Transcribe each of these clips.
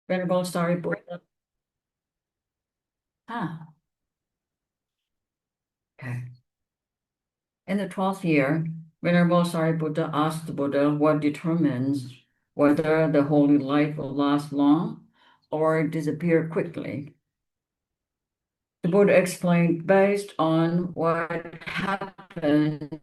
Venerable Sariputta. Ah, okay. In the 12th year, Venerable Sariputta asked the Buddha what determines whether the holy life will last long or disappear quickly. The Buddha explained, based on what happened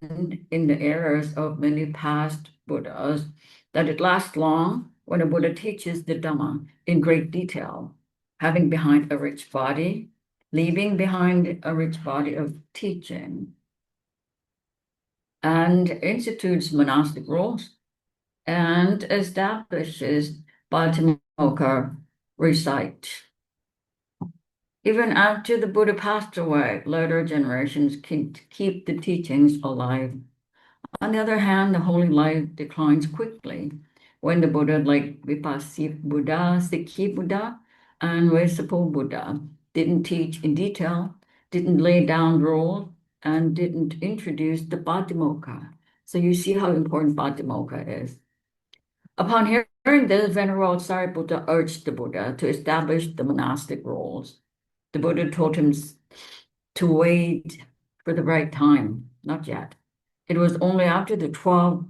in the eras of many past Buddhas, that it lasts long when a Buddha teaches the Dhamma in great detail, having behind a rich body, leaving behind a rich body of teaching, and institutes monastic rules and establishes Patimokkha recite. Even after the Buddha passed away, later generations keep the teachings alive. On the other hand, the holy life declines quickly when the Buddha, like Vipassik Buddha, Sikhi Buddha, and Vesapo Buddha, didn't teach in detail, didn't lay down rules, and didn't introduce the Patimokkha. So you see how important Patimokkha is. Upon hearing this, Venerable Sariputta urged the Buddha to establish the monastic rules. The Buddha told him to wait for the right time, not yet. It was only after the 12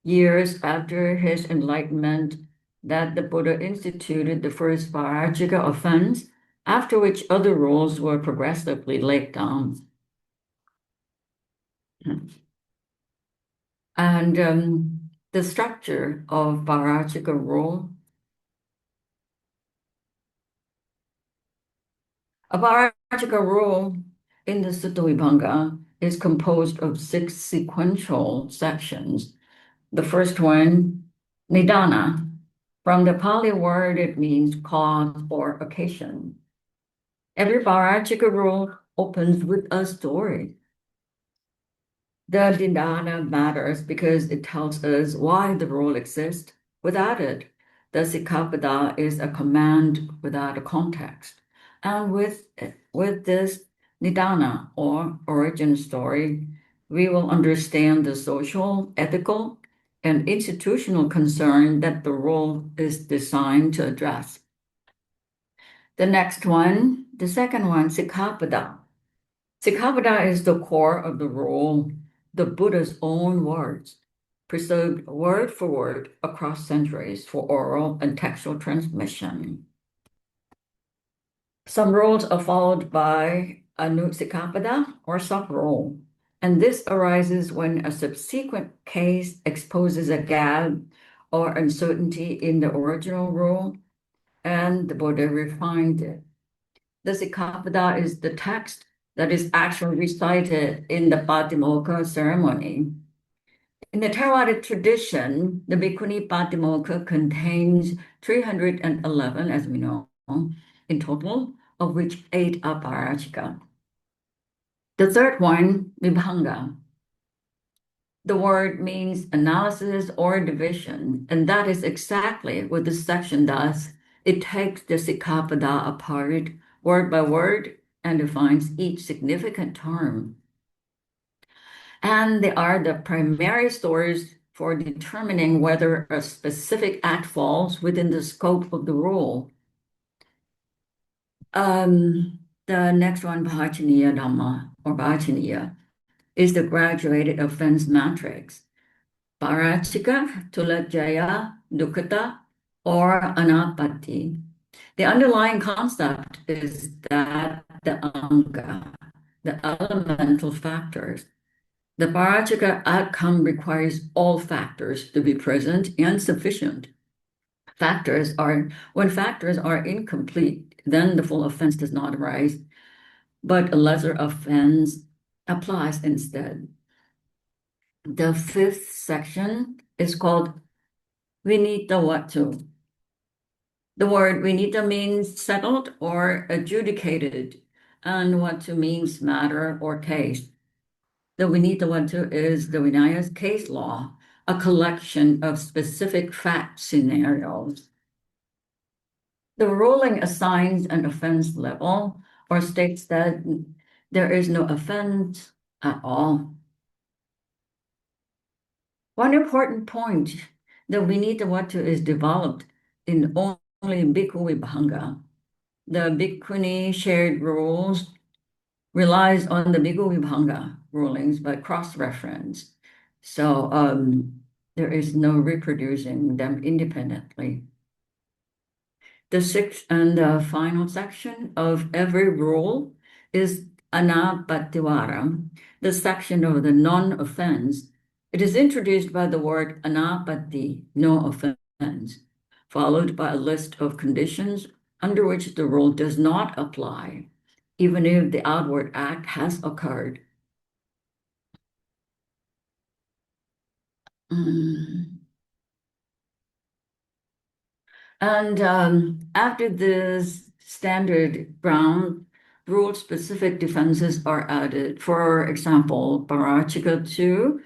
years after his enlightenment that the Buddha instituted the first Vajrayana offense, after which other rules were progressively laid down. And the structure of Vajrayana rule. A Vajrayana rule in the Sutta Vibhanga is composed of 6 sequential sections. The first one, Nidana. From the Pali word, it means cause or occasion. Every Vajrayana rule opens with a story. The Nidana matters because it tells us why the rule exists. Without it, the Sikkhapada is a command without a context. And with this Nidana or origin story, we will understand the social, ethical, and institutional concern that the rule is designed to address. The next one, the second one, Sikkhapada. Sikkhapada is the core of the rule, the Buddha's own words, preserved word for word across centuries for oral and textual transmission. Some rules are followed by Anusikkhapada or sub-rule, and this arises when a subsequent case exposes a gap or uncertainty in the original rule, and the Buddha refined it. The Sikkhapada is the text that is actually recited in the Patimokkha ceremony. In the Theravada tradition, the Bhikkhuni Patimokkha contains 311, as we know, in total, of which 8 are Parajika. The third one, Vibhanga. The word means analysis or division, and that is exactly what this section does. It takes the Sikkhapada apart, word by word, and defines each significant term. And they are the primary source for determining whether a specific act falls within the scope of the rule. The next one, Bhajaniya Dhamma or Bhajaniya, is the graduated offense matrix. Parachika, Tulajaya, Dukkata, or Anapati. The underlying concept is that the anga, the elemental factors, the parachika outcome requires all factors to be present and sufficient. When factors are incomplete, then the full offense does not arise, but a lesser offense applies instead. The 5th section is called Vinita Watu. The word Vinita means settled or adjudicated, and Watu means matter or case. The Vinita Watu is the Vinaya's case law, a collection of specific fact scenarios. The ruling assigns an offense level or states that there is no offense at all. One important point, the Vinita Watu is developed in only Bhikkhu Vibhanga. The Bhikkhuni shared rules relies on the Bhikkhu Vibhanga rulings by cross-reference. So there is no reproducing them independently. The sixth and final section of every rule is Anapativaram, the section of the non-offense. It is introduced by the word anapati, no offense, followed by a list of conditions under which the rule does not apply, even if the outward act has occurred. Mm. And after this standard ground, rule-specific defenses are added. For example, Parachika 2,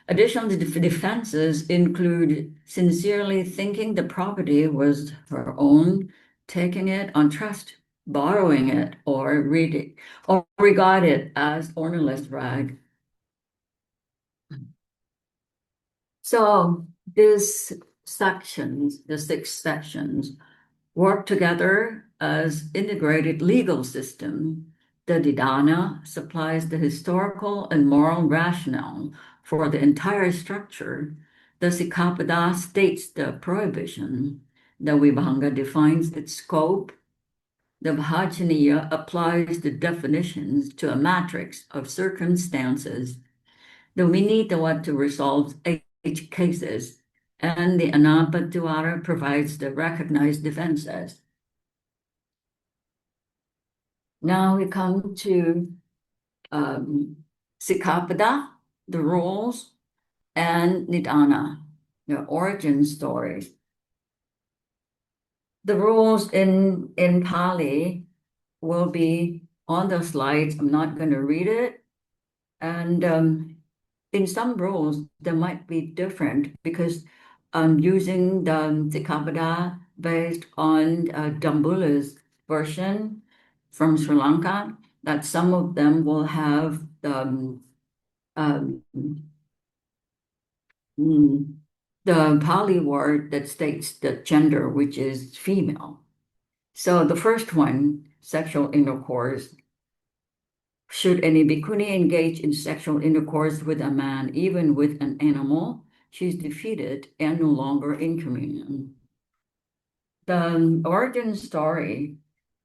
additional defenses include sincerely thinking the property was her own, taking it on trust, borrowing it, or reading, or regard it as ownerless rag. So these sections, the six sections, work together as integrated legal system. The Didana supplies the historical and moral rationale for the entire structure. The Sikapada states the prohibition. The Vibhanga defines its scope. The Bhajaniya applies the definitions to a matrix of circumstances. The Vinitawatu resolves each cases, and the Anapatuara provides the recognized defenses. Now we come to Sikapada, the rules, and Nidana, the origin stories. The rules in Pali will be on the slides. I'm not going to read it. And in some rules, they might be different because I'm using the Sikapada based on Dambula's version from Sri Lanka, that some of them will have um, the Pali word that states the gender, which is female. So the first one, sexual intercourse. Should any bhikkhuni engage in sexual intercourse with a man, even with an animal, she's defeated and no longer in communion. The origin story,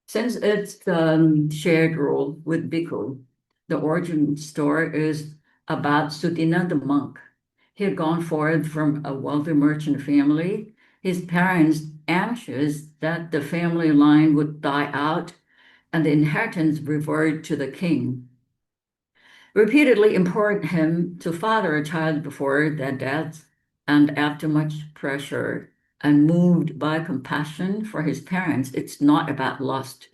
since it's the shared rule with bhikkhu, the origin story is about Sudina the monk. He had gone forth from a wealthy merchant family. His parents, anxious that the family line would die out and the inheritance revert to the king, repeatedly implored him to father a child before their deaths, and after much pressure and moved by compassion for his parents, it's not about lust.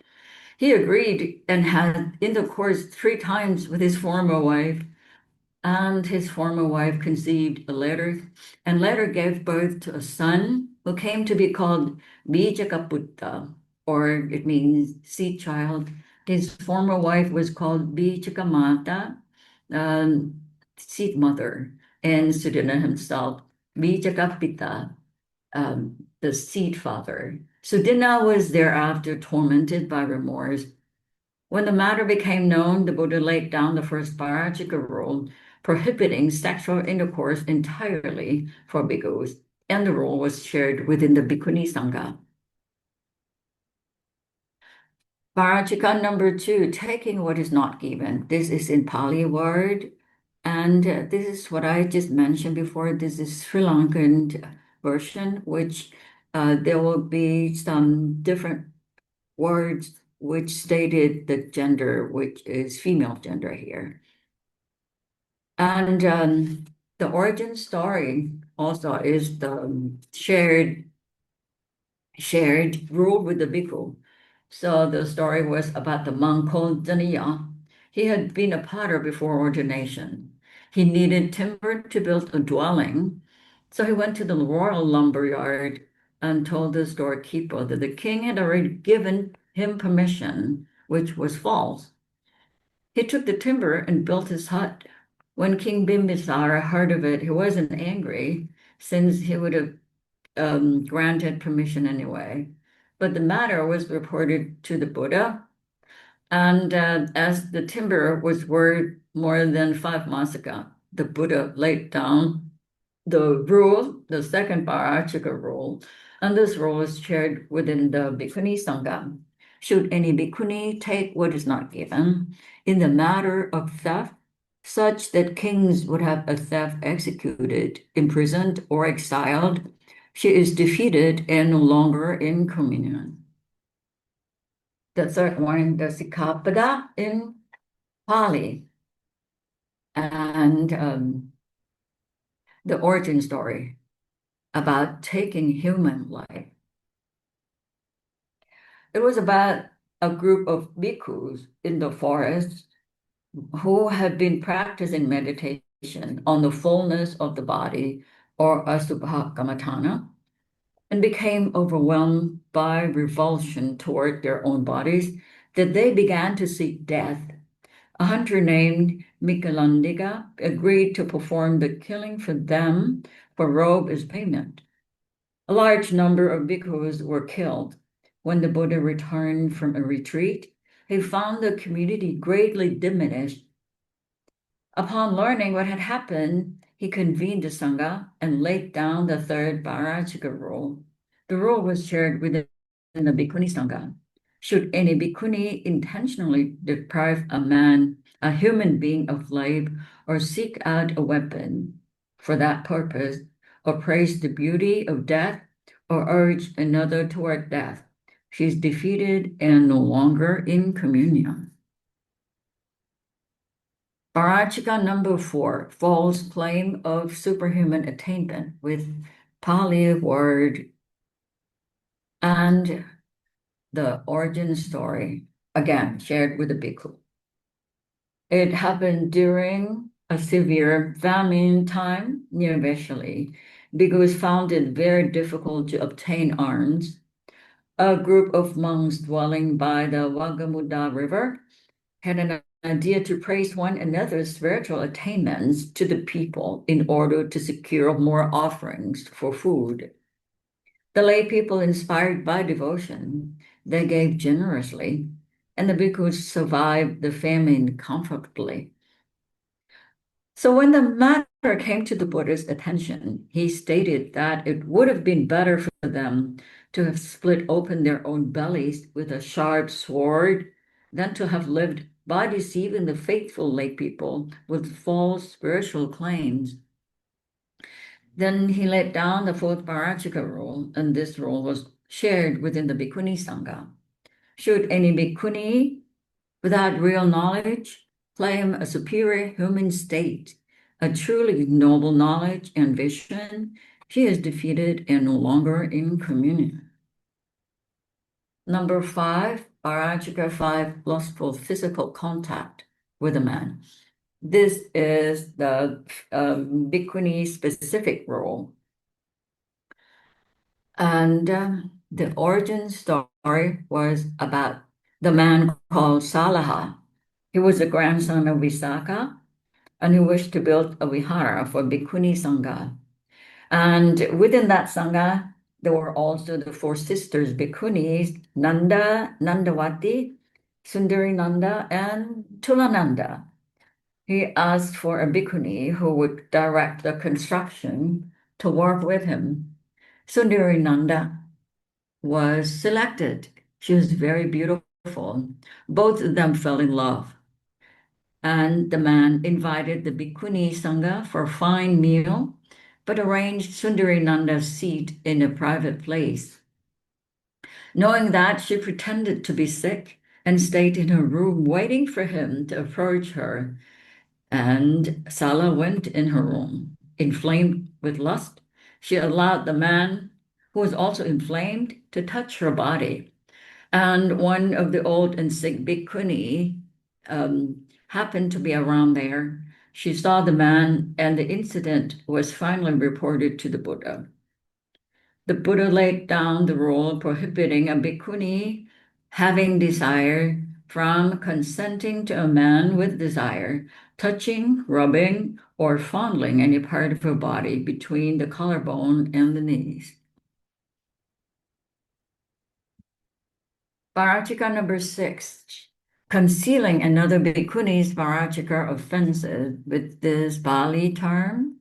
He agreed and had intercourse 3 times with his former wife, and his former wife conceived a later and later gave birth to a son who came to be called Bijakaputta, or it means seed child. His former wife was called Bijakamata, um, seed mother, and Sudina himself, Bijakapita, the seed father. Sudina was thereafter tormented by remorse. When the matter became known, the Buddha laid down the first Parajika rule, prohibiting sexual intercourse entirely for bhikkhus, and the rule was shared within the Bhikkhuni Sangha. Parajika number 2, taking what is not given. This is in Pali word, and this is what I just mentioned before. This is Sri Lankan version, which there will be some different words which stated the gender, which is female gender here. And the origin story also is the shared rule with the bhikkhu. So the story was about the monk called Daniya. He had been a potter before ordination. He needed timber to build a dwelling, so he went to the royal lumber yard and told the storekeeper that the king had already given him permission, which was false. He took the timber and built his hut. When King Bimbisara heard of it, he wasn't angry, since he would have granted permission anyway. but the matter was reported to the Buddha. And as the timber was worth more than 5 months ago, the Buddha laid down the rule, the second hierarchical rule, and this rule is shared within the Bhikkhuni Sangha. Should any bhikkhuni take what is not given in the matter of theft, such that kings would have a theft executed, imprisoned, or exiled, she is defeated and no longer in communion. The third one, the Sikkhapada in Pali, and the origin story about taking human life. It was about a group of bhikkhus in the forest who had been practicing meditation on the fullness of the body or asubha kamatana and became overwhelmed by revulsion toward their own bodies that they began to seek death. A hunter named Mikalandiga agreed to perform the killing for them for robe as payment. A large number of bhikkhus were killed. When the Buddha returned from a retreat, he found the community greatly diminished. Upon learning what had happened, he convened the Sangha and laid down the third Parajika rule. The rule was shared within the Bhikkhuni Sangha. Should any bhikkhuni intentionally deprive a human being of life, or seek out a weapon for that purpose, or praise the beauty of death, or urge another toward death, she is defeated and no longer in communion. Parachika number 4, false claim of superhuman attainment with Pali word and the origin story, again, shared with the bhikkhu. It happened during a severe famine time near Vesali. Bhikkhus found it very difficult to obtain alms. A group of monks dwelling by the Wagamuda River had an idea to praise one another's spiritual attainments to the people in order to secure more offerings for food. The lay people, inspired by devotion, they gave generously, and the bhikkhus survived the famine comfortably. So when the matter came to the Buddha's attention, he stated that it would have been better for them to have split open their own bellies with a sharp sword than to have lived by deceiving the faithful lay people with false spiritual claims. Then he laid down the fourth Parachika rule, and this rule was shared within the Bhikkhuni Sangha. Should any bhikkhuni without real knowledge claim a superior human state, a truly noble knowledge and vision, she is defeated and no longer in communion. Number 5, Parajika 5, lustful physical contact with a man. This is the bhikkhuni specific rule. And the origin story was about the man called Salaha. He was the grandson of Visakha, and he wished to build a vihara for Bhikkhuni Sangha. And within that Sangha, there were also the 4 sisters Bhikkhunis, Nanda, Nandavati, Sundari Nanda, and Tulananda. He asked for a bhikkhuni who would direct the construction to work with him. Sundari Nanda was selected. She was very beautiful. Both of them fell in love. And the man invited the Bhikkhuni Sangha for a fine meal, but arranged Sundari Nanda's seat in a private place. Knowing that, she pretended to be sick and stayed in her room waiting for him to approach her. And Sala went in her room, inflamed with lust. She allowed the man, who was also inflamed, to touch her body. And one of the old and sick bhikkhuni happened to be around there. She saw the man, and the incident was finally reported to the Buddha. The Buddha laid down the rule prohibiting a bhikkhuni having desire from consenting to a man with desire, touching, rubbing, or fondling any part of her body between the collarbone and the knees. Varachika number 6, concealing another bhikkhuni's Varachika offenses with this Bali term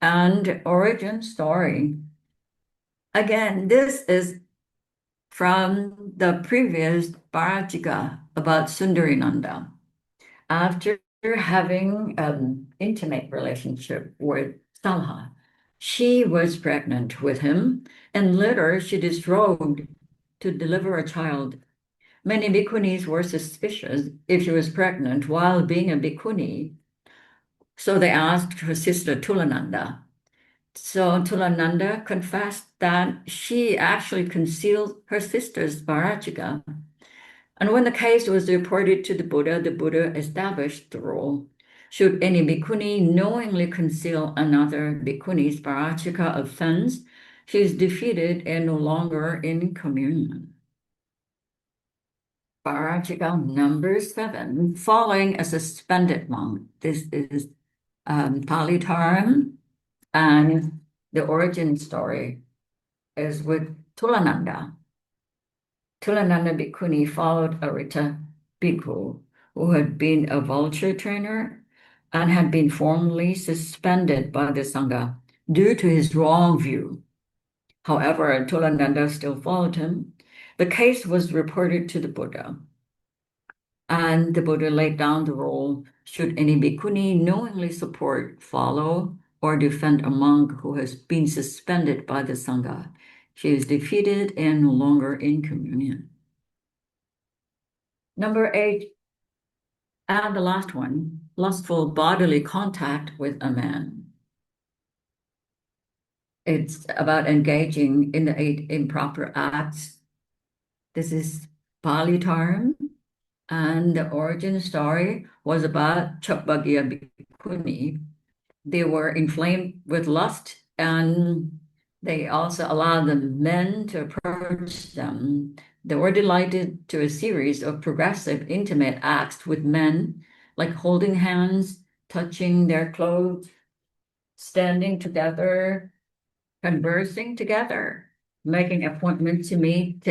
and origin story. Again, this is from the previous Varachika about Sundarinanda. After having an intimate relationship with Salha, she was pregnant with him, and later she disrobed to deliver a child. Many bhikkhunis were suspicious if she was pregnant while being a bhikkhuni, so they asked her sister Tulananda. So Tulananda confessed that she actually concealed her sister's Varachika. And when the case was reported to the Buddha established the rule. Should any bhikkhuni knowingly conceal another bhikkhuni's Varachika offense, she is defeated and no longer in communion. Varachika number 7, following a suspended monk. This is Pali term, and the origin story is with Tulananda. Tulananda Bhikkhuni followed Arita Bhikkhu, who had been a vulture trainer and had been formally suspended by the Sangha due to his wrong view. However, Tulananda still followed him. The case was reported to the Buddha, and the Buddha laid down the rule: should any bhikkhuni knowingly support, follow, or defend a monk who has been suspended by the Sangha, she is defeated and no longer in communion. Number 8, and the last one, lustful bodily contact with a man. It's about engaging in the 8 improper acts. This is Pali term, and the origin story was about Chakbagya Bhikkhuni. They were inflamed with lust, and they also allowed the men to approach them. They were delighted to a series of progressive intimate acts with men, like holding hands, touching their clothes, standing together, conversing together, making appointments to meet,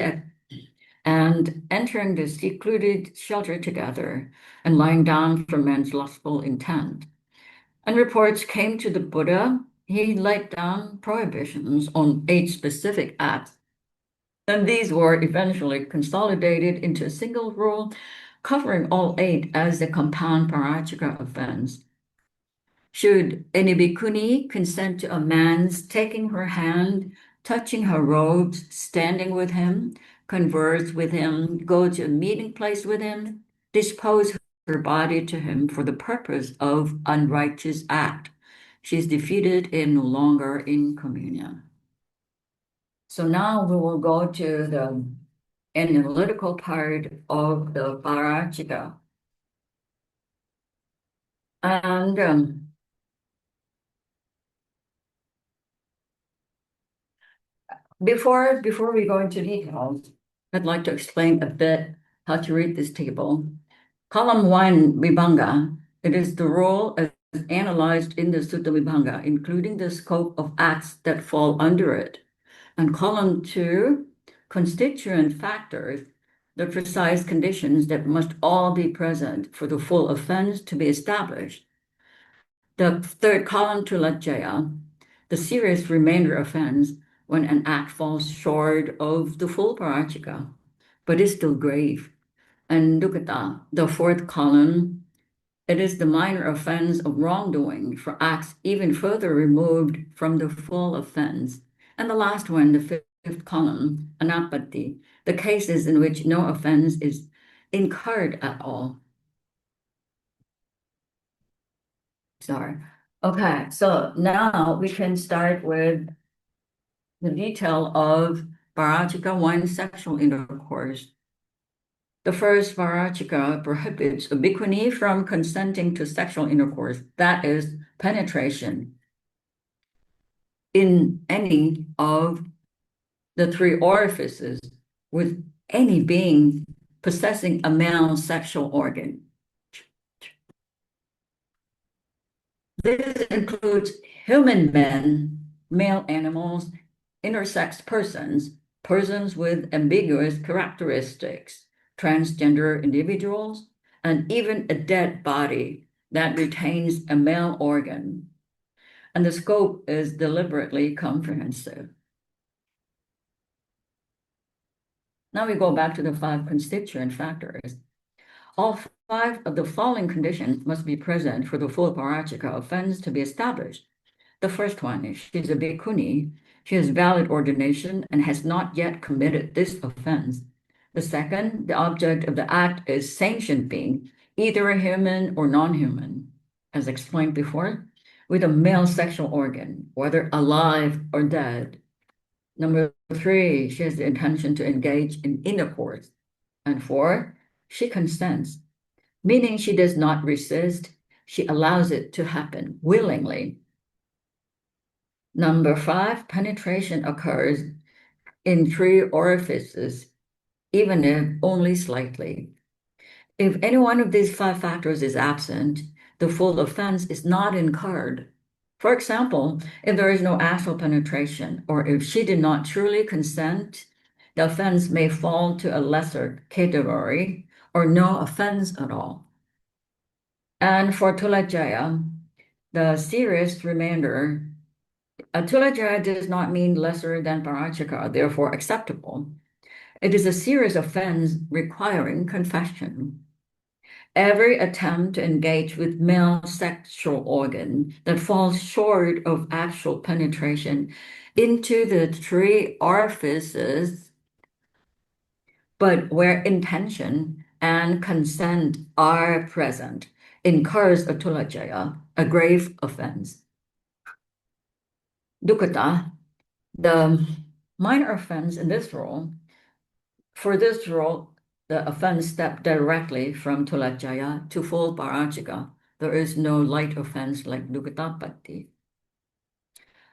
and entering the secluded shelter together, and lying down for men's lustful intent. And reports came to the Buddha. He laid down prohibitions on 8 specific acts, and these were eventually consolidated into a single rule covering all 8 as a compound parachika offense. Should any bhikkhuni consent to a man's taking her hand, touching her robes, standing with him, converse with him, go to a meeting place with him, dispose her body to him for the purpose of unrighteous act, she is defeated and no longer in communion. So now we will go to the analytical part of the parachika. And before we go into details, I'd like to explain a bit how to read this table. Column 1, Vibhanga, it is the role as analyzed in the Sutta Vibhanga, including the scope of acts that fall under it. And column 2, constituent factors, the precise conditions that must all be present for the full offense to be established. The third column, Tulajaya, the serious remainder offense when an act falls short of the full parachika, but is still grave. And Dukkata, the fourth column, it is the minor offense of wrongdoing for acts even further removed from the full offense. And the last one, the fifth column, Anapati, the cases in which no offense is incurred at all. Sorry. Okay, so now we can start with the detail of Varachika 1, sexual intercourse. The first Varachika prohibits a bhikkhuni from consenting to sexual intercourse, that is, penetration, in any of the 3 orifices with any being possessing a male sexual organ. This includes human men, male animals, intersex persons, persons with ambiguous characteristics, transgender individuals, and even a dead body that retains a male organ. And the scope is deliberately comprehensive. Now we go back to the five constituent factors. All five of the following conditions must be present for the full parachika offense to be established. The first one is she's a bhikkhuni. She has valid ordination and has not yet committed this offense. The second, the object of the act is sanctioned being, either a human or non-human, as explained before, with a male sexual organ, whether alive or dead. Number three, she has the intention to engage in intercourse. And four, she consents, meaning she does not resist, she allows it to happen willingly. Number five, penetration occurs in three orifices, even if only slightly. If any one of these five factors is absent, the full offense is not incurred. For example, if there is no actual penetration, or if she did not truly consent, the offense may fall to a lesser category, or no offense at all. And for Tulajaya, the serious remainder, Tulajaya does not mean lesser than Parachika, therefore acceptable. It is a serious offense requiring confession. Every attempt to engage with male sexual organ that falls short of actual penetration into the three orifices, but where intention and consent are present, incurs a tulajaya, a grave offense. Dukkata, the minor offense in this rule, for this rule, the offense stepped directly from tulajaya to full parajika. There is no light offense like dukkatapatti.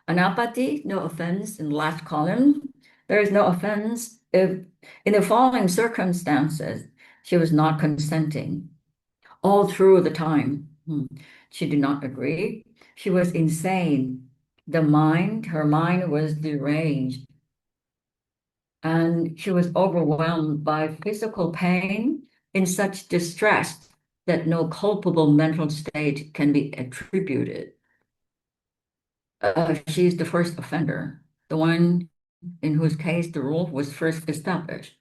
Anapati, no offense in the last column. There is no offense if in the following circumstances she was not consenting all through the time. She did not agree. She was insane. Her mind was deranged. And she was overwhelmed by physical pain in such distress that no culpable mental state can be attributed. She's the first offender, the one in whose case the rule was first established.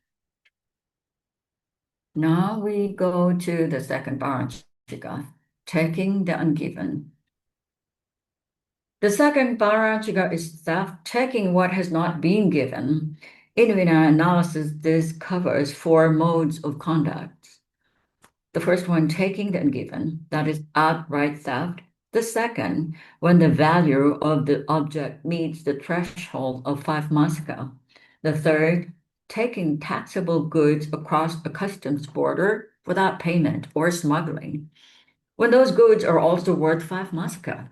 Now we go to the second parachika, taking the ungiven. The second parachika is theft, taking what has not been given. In Vinaya analysis, this covers four modes of conduct. The first one, taking the ungiven, that is outright theft. The second, when the value of the object meets the threshold of 5 masaka. The third, taking taxable goods across a customs border without payment or smuggling, when those goods are also worth 5 masaka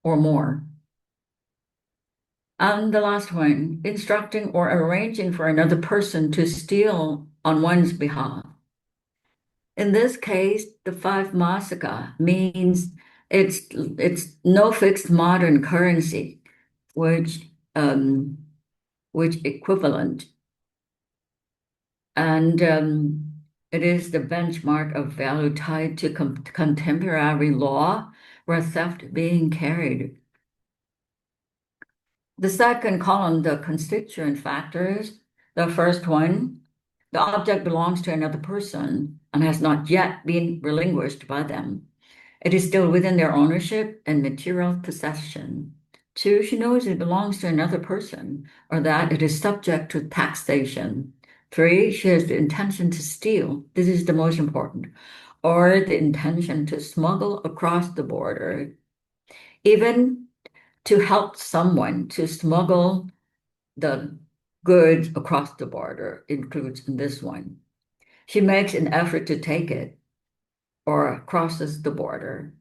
or more. And the last one, instructing or arranging for another person to steal on one's behalf. In this case, the 5 masaka means it's no fixed modern currency, which equivalent, and it is the benchmark of value tied to contemporary law where theft being carried. The second column, the constituent factors, the first one, the object belongs to another person and has not yet been relinquished by them. It is still within their ownership and material possession. Two, she knows it belongs to another person or that it is subject to taxation. Three, she has the intention to steal. This is the most important. Or the intention to smuggle across the border. Even to help someone to smuggle the goods across the border includes in this one. She makes an effort to take it or crosses the border.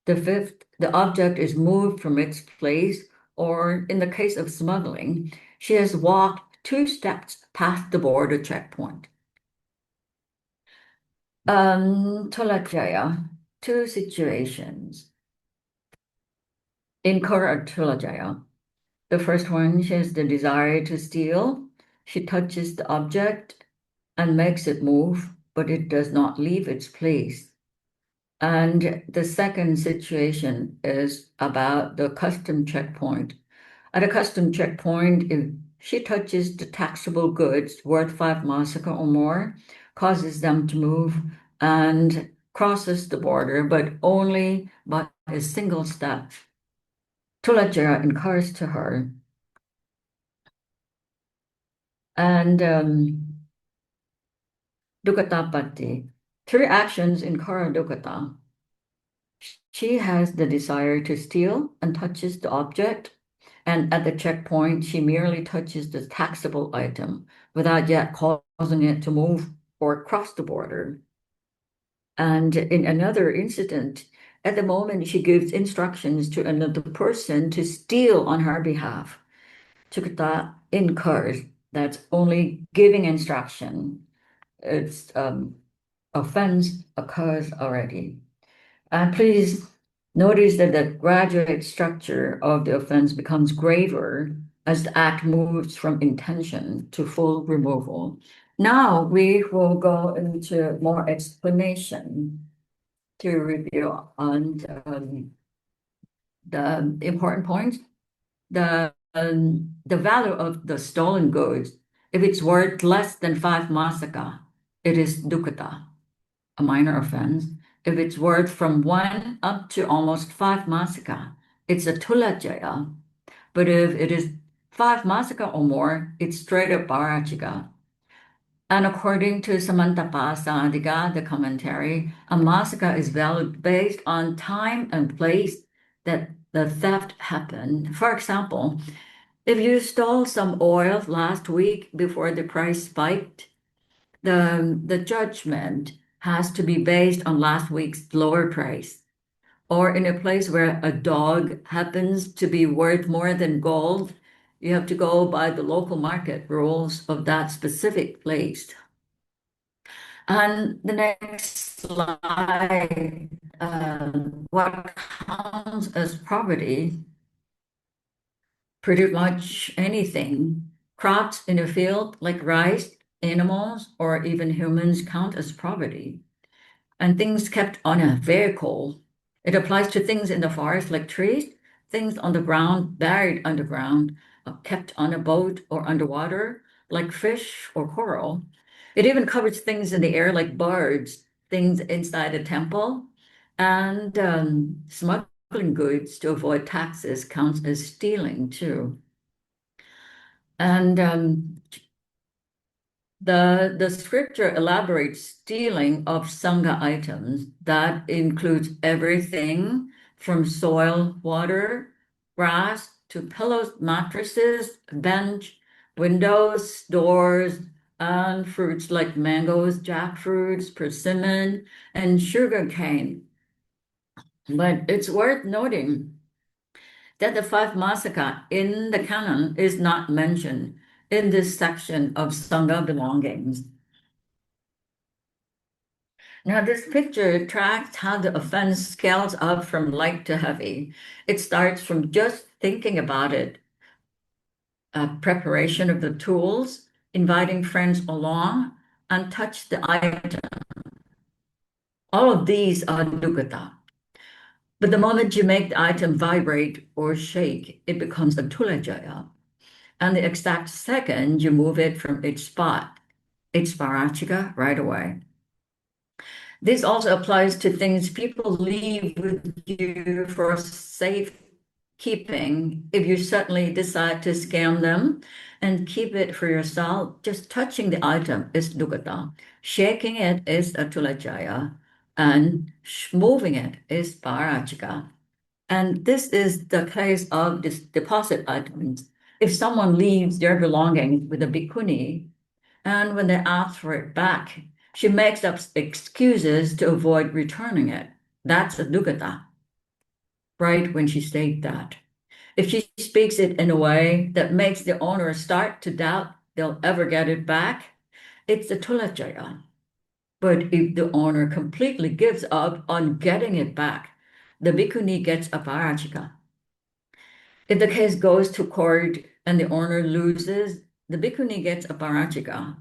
The fifth, the object is moved from its place, or in the case of smuggling, she has walked 2 steps past the border checkpoint. Tolajaya, 2 situations. In Kara Tolajaya, the first one, she has the desire to steal. She touches the object and makes it move, but it does not leave its place. And the second situation is about the custom checkpoint. At a custom checkpoint, if she touches the taxable goods worth 5 masaka or more, causes them to move and crosses the border, but only by a single step. Tulaja incurs to her. And Dukatapati, three actions incur Dukata. She has the desire to steal and touches the object. And at the checkpoint, she merely touches the taxable item without yet causing it to move or cross the border. And in another incident, at the moment, she gives instructions to another person to steal on her behalf. Chukata incurs. That's only giving instruction. Its offense occurs already. And please notice that the graduate structure of the offense becomes graver as the act moves from intention to full removal. Now we will go into more explanation to review on the important points. The value of the stolen goods, if it's worth less than 5 masaka, it is dukata, a minor offense. If it's worth from 1 up to almost 5 masaka, it's a tulajaya. But if it is 5 masaka or more, it's straight up barachiga. And according to Samantapa Sadiga, the commentary, a masaka is valued based on time and place that the theft happened. For example, if you stole some oil last week before the price spiked, the judgment has to be based on last week's lower price. Or in a place where a dog happens to be worth more than gold, you have to go by the local market rules of that specific place. And the next slide, what counts as property? Pretty much anything. Crops in a field like rice, animals, or even humans count as property. And things kept on a vehicle. It applies to things in the forest like trees, things on the ground, buried underground, kept on a boat or underwater, like fish or coral. It even covers things in the air like birds, things inside a temple, and smuggling goods to avoid taxes counts as stealing too. And the scripture elaborates stealing of Sangha items. That includes everything from soil, water, grass, to pillows, mattresses, bench, windows, doors, and fruits like mangoes, jackfruits, persimmon, and sugar cane. But it's worth noting that the 5 masaka in the canon is not mentioned in this section of Sangha belongings. Now, this picture tracks how the offense scales up from light to heavy. It starts from just thinking about it, preparation of the tools, inviting friends along, and touch the item. All of these are dukkata. But the moment you make the item vibrate or shake, it becomes a tulajaya. And the exact second you move it from its spot, it's parachika right away. This also applies to things people leave with you for safekeeping. If you suddenly decide to scam them and keep it for yourself, just touching the item is dukkata. Shaking it is atulajaya, and moving it is parachika. And this is the case of this deposit items. If someone leaves their belongings with a bhikkhuni, and when they ask for it back, she makes up excuses to avoid returning it. That's a dukkata, right? When she states that. If she speaks it in a way that makes the owner start to doubt they'll ever get it back, it's a tulajaya. But if the owner completely gives up on getting it back, the bhikkhuni gets a parachika. If the case goes to court and the owner loses, the bhikkhuni gets a parachika.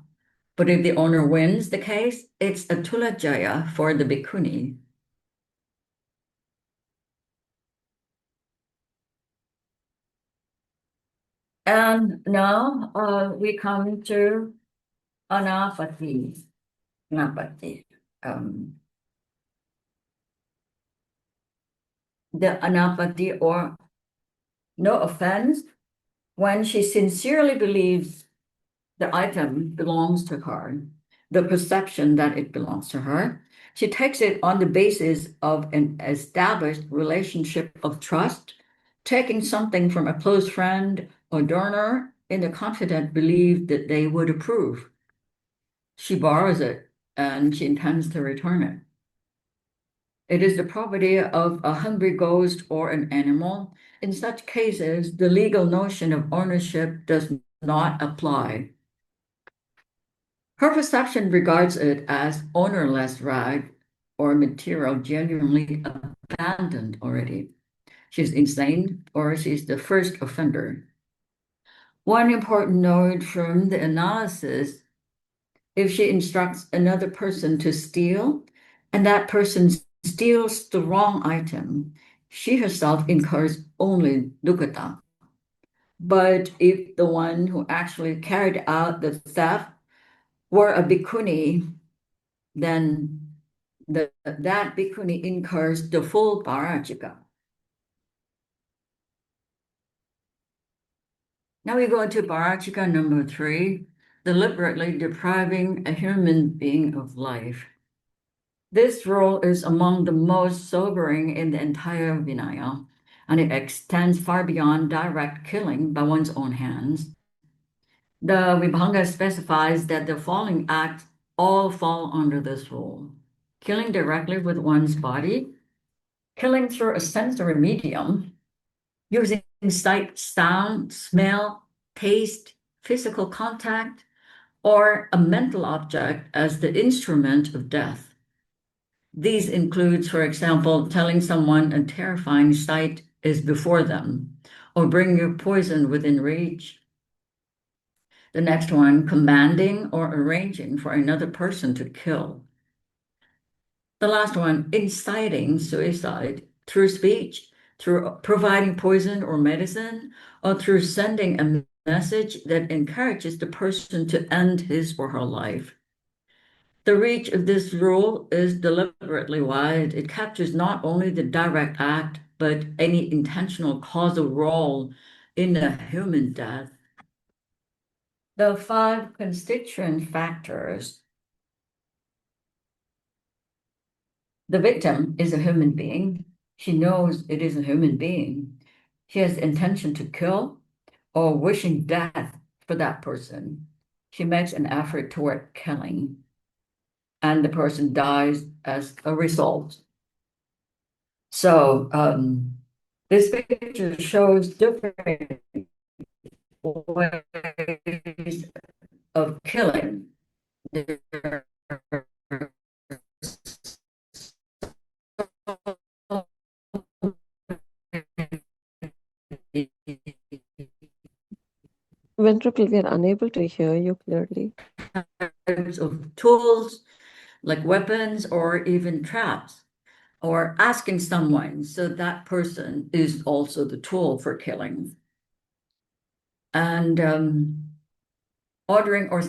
But if the owner wins the case, it's a tulajaya for the bhikkhuni. And now we come to anapati. Anapati. Um, the anapati, or no offense, when she sincerely believes the item belongs to her, the perception that it belongs to her. She takes it on the basis of an established relationship of trust, taking something from a close friend or donor in the confident belief that they would approve. She borrows it and she intends to return it. It is the property of a hungry ghost or an animal. In such cases, the legal notion of ownership does not apply. Her perception regards it as ownerless rag or material genuinely abandoned already. She's insane or she's the first offender. One important note from the analysis: if she instructs another person to steal and that person steals the wrong item, she herself incurs only dukkata. But if the one who actually carried out the theft were a bhikkhuni, then that bhikkhuni incurs the full parajika. Now we go to parajika number 3, deliberately depriving a human being of life. This rule is among the most sobering in the entire Vinaya, and it extends far beyond direct killing by one's own hands. The Vibhanga specifies that the following acts all fall under this rule: killing directly with one's body, killing through a sensory medium, using sight, sound, smell, taste, physical contact, or a mental object as the instrument of death. These include, for example, telling someone a terrifying sight is before them, or bringing a poison within reach. The next one, commanding or arranging for another person to kill. The last one, inciting suicide through speech, through providing poison or medicine, or through sending a message that encourages the person to end his or her life. The reach of this rule is deliberately wide. It captures not only the direct act, but any intentional causal role in a human death. The 5 constituent factors. The victim is a human being. She knows it is a human being. She has the intention to kill or wishing death for that person. She makes an effort toward killing, and the person dies as a result. So this picture shows different ways of killing. Ventricle, we are unable to hear you clearly. Types of tools like weapons or even traps, or asking someone so that person is also the tool for killing. And ordering or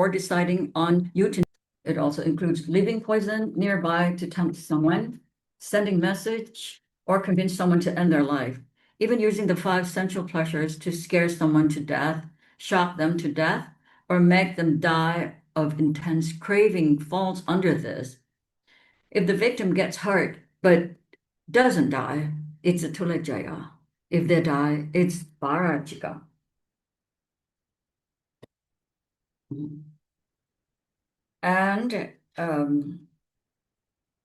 deciding on euthanasia. It also includes leaving poison nearby to tempt someone, sending message, or convince someone to end their life. Even using the 5 sensual pleasures to scare someone to death, shock them to death, or make them die of intense craving falls under this. If the victim gets hurt but doesn't die, it's a tulajaya. If they die, it's parajika. And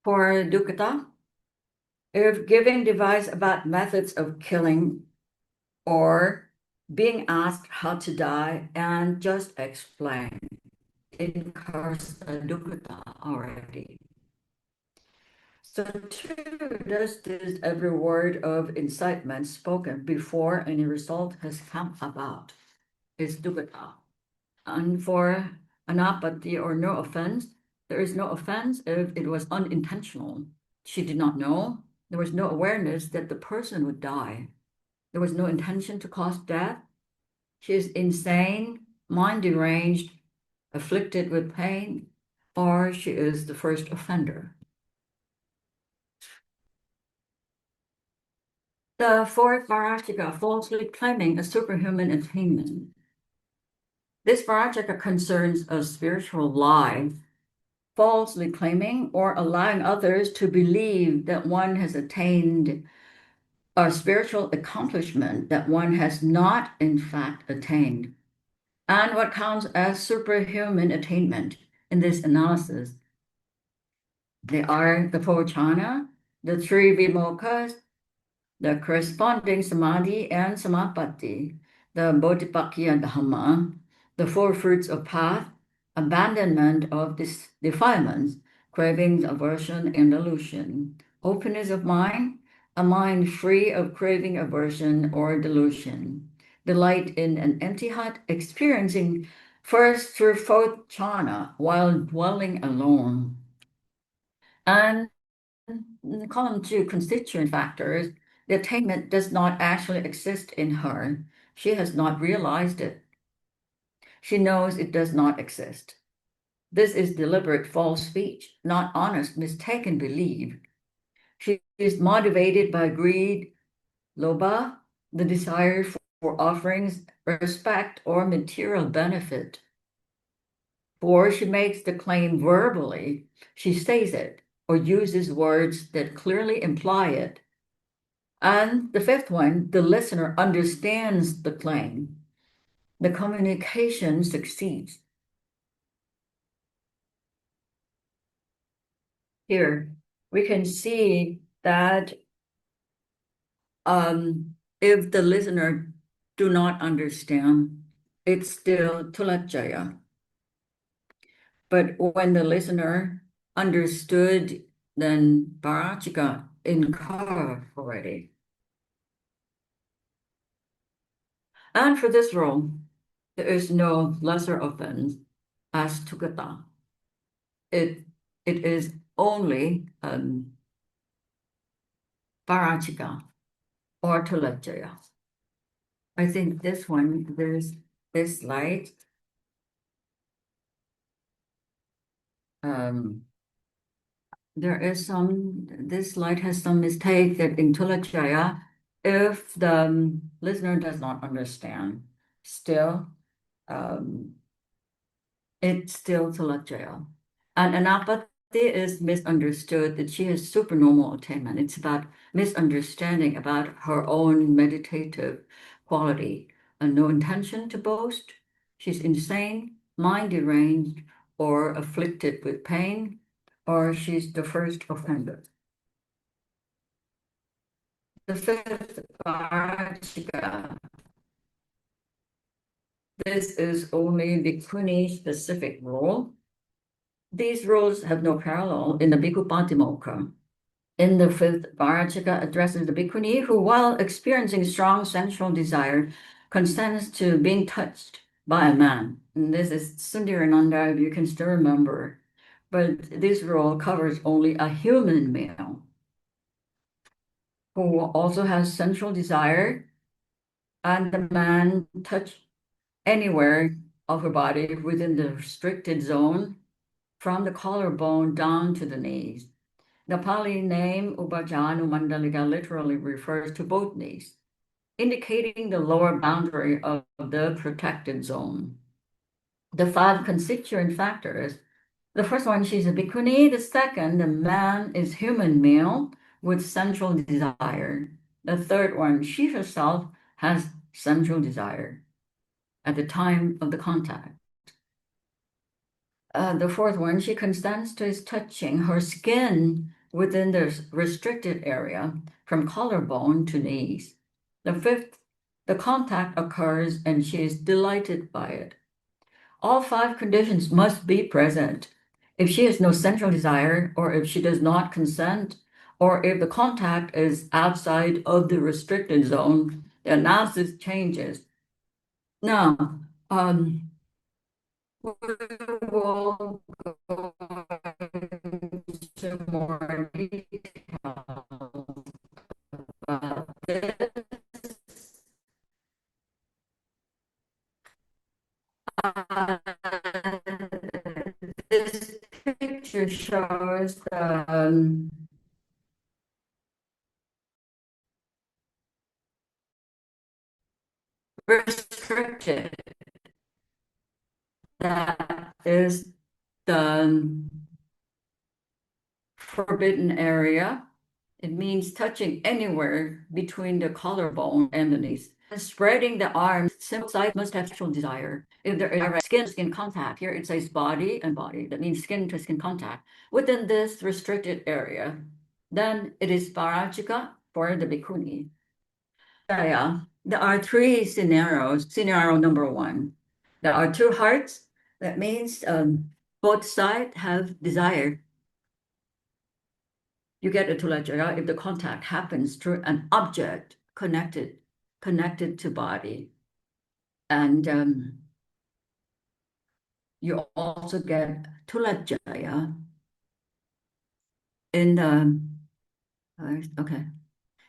for dukkata, if giving advice about methods of killing or being asked how to die and just explain, incurs a dukkata already. So two, does this every word of incitement spoken before any result has come about is dugata. And for anapati or no offense, there is no offense if it was unintentional. She did not know. There was no awareness that the person would die. There was no intention to cause death. She is insane, mind deranged, afflicted with pain, or she is the first offender. The fourth Varachika, falsely claiming a superhuman attainment. This Varachika concerns a spiritual lie, falsely claiming or allowing others to believe that one has attained a spiritual accomplishment that one has not, in fact, attained. And what counts as superhuman attainment in this analysis? They are the Pochana, the three Vimokas, the corresponding Samadhi and Samapatti, the Bodhipakya Dhamma, the four fruits of path, abandonment of defilements, cravings, aversion, and delusion, openness of mind, a mind free of craving, aversion, or delusion, delight in an empty hut, experiencing first through fourth jhana while dwelling alone. And column two, constituent factors, the attainment does not actually exist in her. She has not realized it. She knows it does not exist. This is deliberate false speech, not honest, mistaken belief. She is motivated by greed, lobha, the desire for offerings, respect, or material benefit. Or she makes the claim verbally, she says it, or uses words that clearly imply it. And the fifth one, the listener understands the claim. The communication succeeds. Here, we can see that if the listener do not understand, it's still tulajaya. But when the listener understood, then parachika incur already. And for this role, there is no lesser offense as tugata. It is only parachika or tulajaya. I think this one, there's this slide. This slide has some mistake that in tulajaya, if the listener does not understand, still, it's still tulajaya. And anapati is misunderstood that she has supernormal attainment. It's about misunderstanding about her own meditative quality and no intention to boast. She's insane, mind deranged, or afflicted with pain, or she's the first offender. The fifth Varachika. This is only the Bhikkhuni specific rule. These rules have no parallel in the Bhikkhu Patimokkha. In the fifth, Varachika addresses the bhikkhuni who, while experiencing strong sensual desire, consents to being touched by a man. And this is Sundarananda, if you can still remember. But this rule covers only a human male who also has sensual desire, and the man touch anywhere of her body within the restricted zone from the collarbone down to the knees. The Pali name Ubhajanu Mandalika literally refers to both knees, indicating the lower boundary of the protected zone. The five constituent factors. The first one, she's a bhikkhuni. The second, the man is human male with sensual desire. The third one, she herself has sensual desire at the time of the contact. The fourth one, she consents to his touching her skin within the restricted area from collarbone to knees. The fifth, the contact occurs and she is delighted by it. All five conditions must be present. If she has no sensual desire or if she does not consent, or if the contact is outside of the restricted zone, the analysis changes. Now, we will go into more detail about this. Uh, this picture shows the restricted. That is the forbidden area. It means touching anywhere between the collarbone and the knees. Spreading the arms, simple side must have sexual desire. If there is direct skin to skin contact, here it says body and body. That means skin to skin contact. Within this restricted area, then it is parajika for the bhikkhuni. Yeah, there are three scenarios. Scenario number one, there are two hearts. That means both sides have desire. You get a tulajaya if the contact happens through an object connected to body. And you also get tulajaya in the, okay,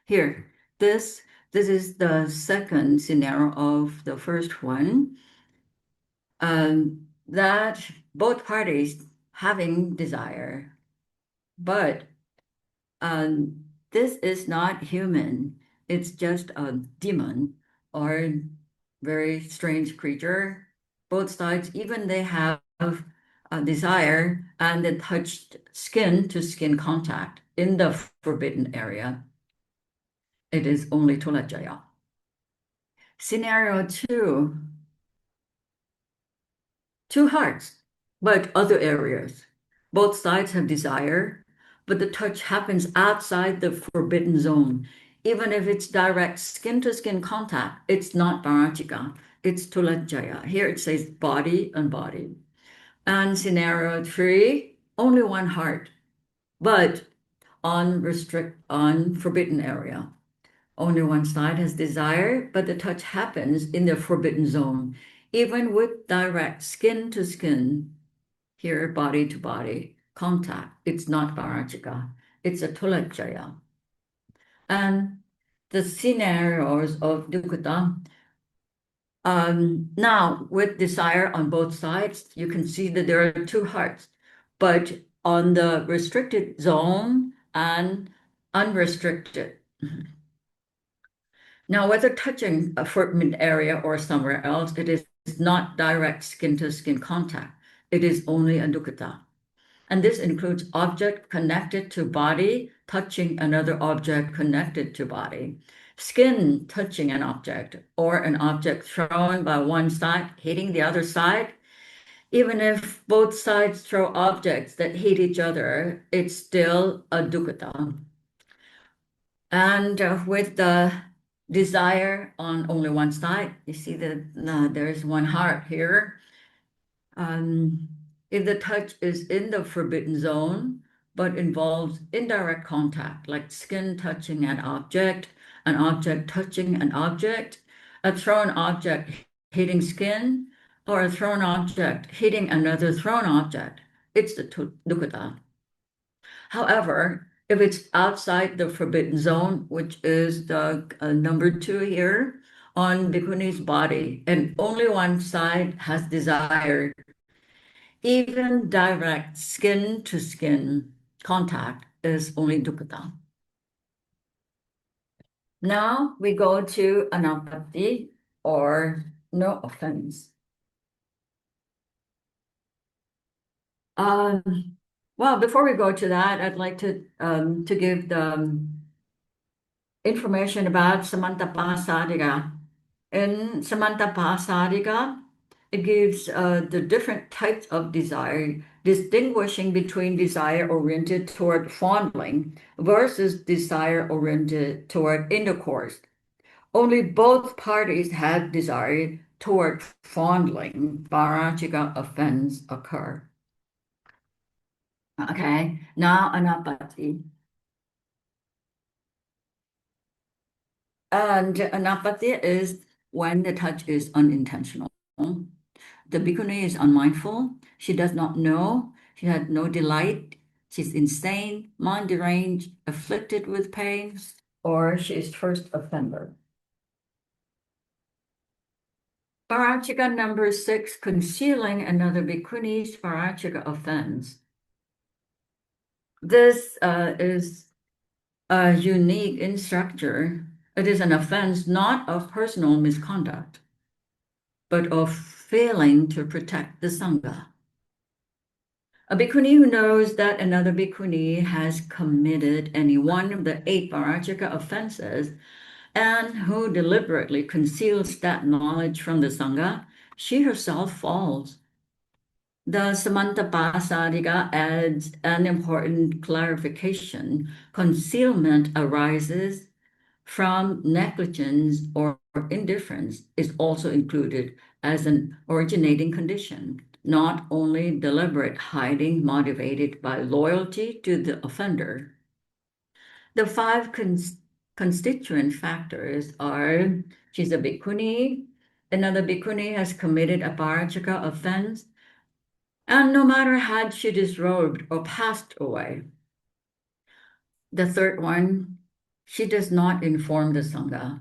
here, this is the second scenario of the first one. That both parties having desire, but this is not human. It's just a demon or very strange creature. Both sides, even they have a desire and they touched skin to skin contact in the forbidden area. It is only Tulajaya. Scenario two hearts, but other areas. Both sides have desire, but the touch happens outside the forbidden zone. Even if it's direct skin to skin contact, it's not Parajika, it's Tulajaya. Here it says body and body. And scenario three, only one heart, but on forbidden area. Only one side has desire, but the touch happens in the forbidden zone, even with direct skin to skin, here body to body contact. It's not Varajika, it's a Tulajaya. And the scenarios of Dukkata, now with desire on both sides, you can see that there are two hearts, but on the restricted zone and unrestricted. Now, whether touching a forbidden area or somewhere else, it is not direct skin to skin contact. It is only a dukkata. And this includes object connected to body, touching another object connected to body, skin touching an object, or an object thrown by one side hitting the other side. Even if both sides throw objects that hit each other, it's still a dukkata. And with the desire on only one side, you see that there's one heart here. Um, if the touch is in the forbidden zone, but involves indirect contact, like skin touching an object touching an object, a thrown object hitting skin, or a thrown object hitting another thrown object, it's the dukkata. However, if it's outside the forbidden zone, which is the number two here, on Bhikkhuni's body, and only one side has desire, even direct skin to skin contact is only dukkha. Now we go to anapatti or no offense. Well, before we go to that, I'd like to give the information about Samantapasadika. In Samantapasadika, it gives the different types of desire, distinguishing between desire oriented toward fondling versus desire oriented toward intercourse. Only both parties have desire toward fondling, parajika offense occur. Okay, now anapati. And anapatya is when the touch is unintentional. The bhikkhuni is unmindful. She does not know. She had no delight. She's insane, mind deranged, afflicted with pains, or she is first offender. Parachika number 6, concealing another bhikkhuni's parachika offense. This is a unique in structure. It is an offense not of personal misconduct, but of failing to protect the Sangha. A bhikkhuni who knows that another bhikkhuni has committed any one of the 8 parachika offenses and who deliberately conceals that knowledge from the Sangha, she herself falls. The Samantapasadika adds an important clarification. Concealment arises from negligence or indifference is also included as an originating condition, not only deliberate hiding motivated by loyalty to the offender. The 5 constituent factors are she's a bhikkhuni, another bhikkhuni has committed a parachika offense, and no matter had she disrobed or passed away. The third one, she does not inform the Sangha.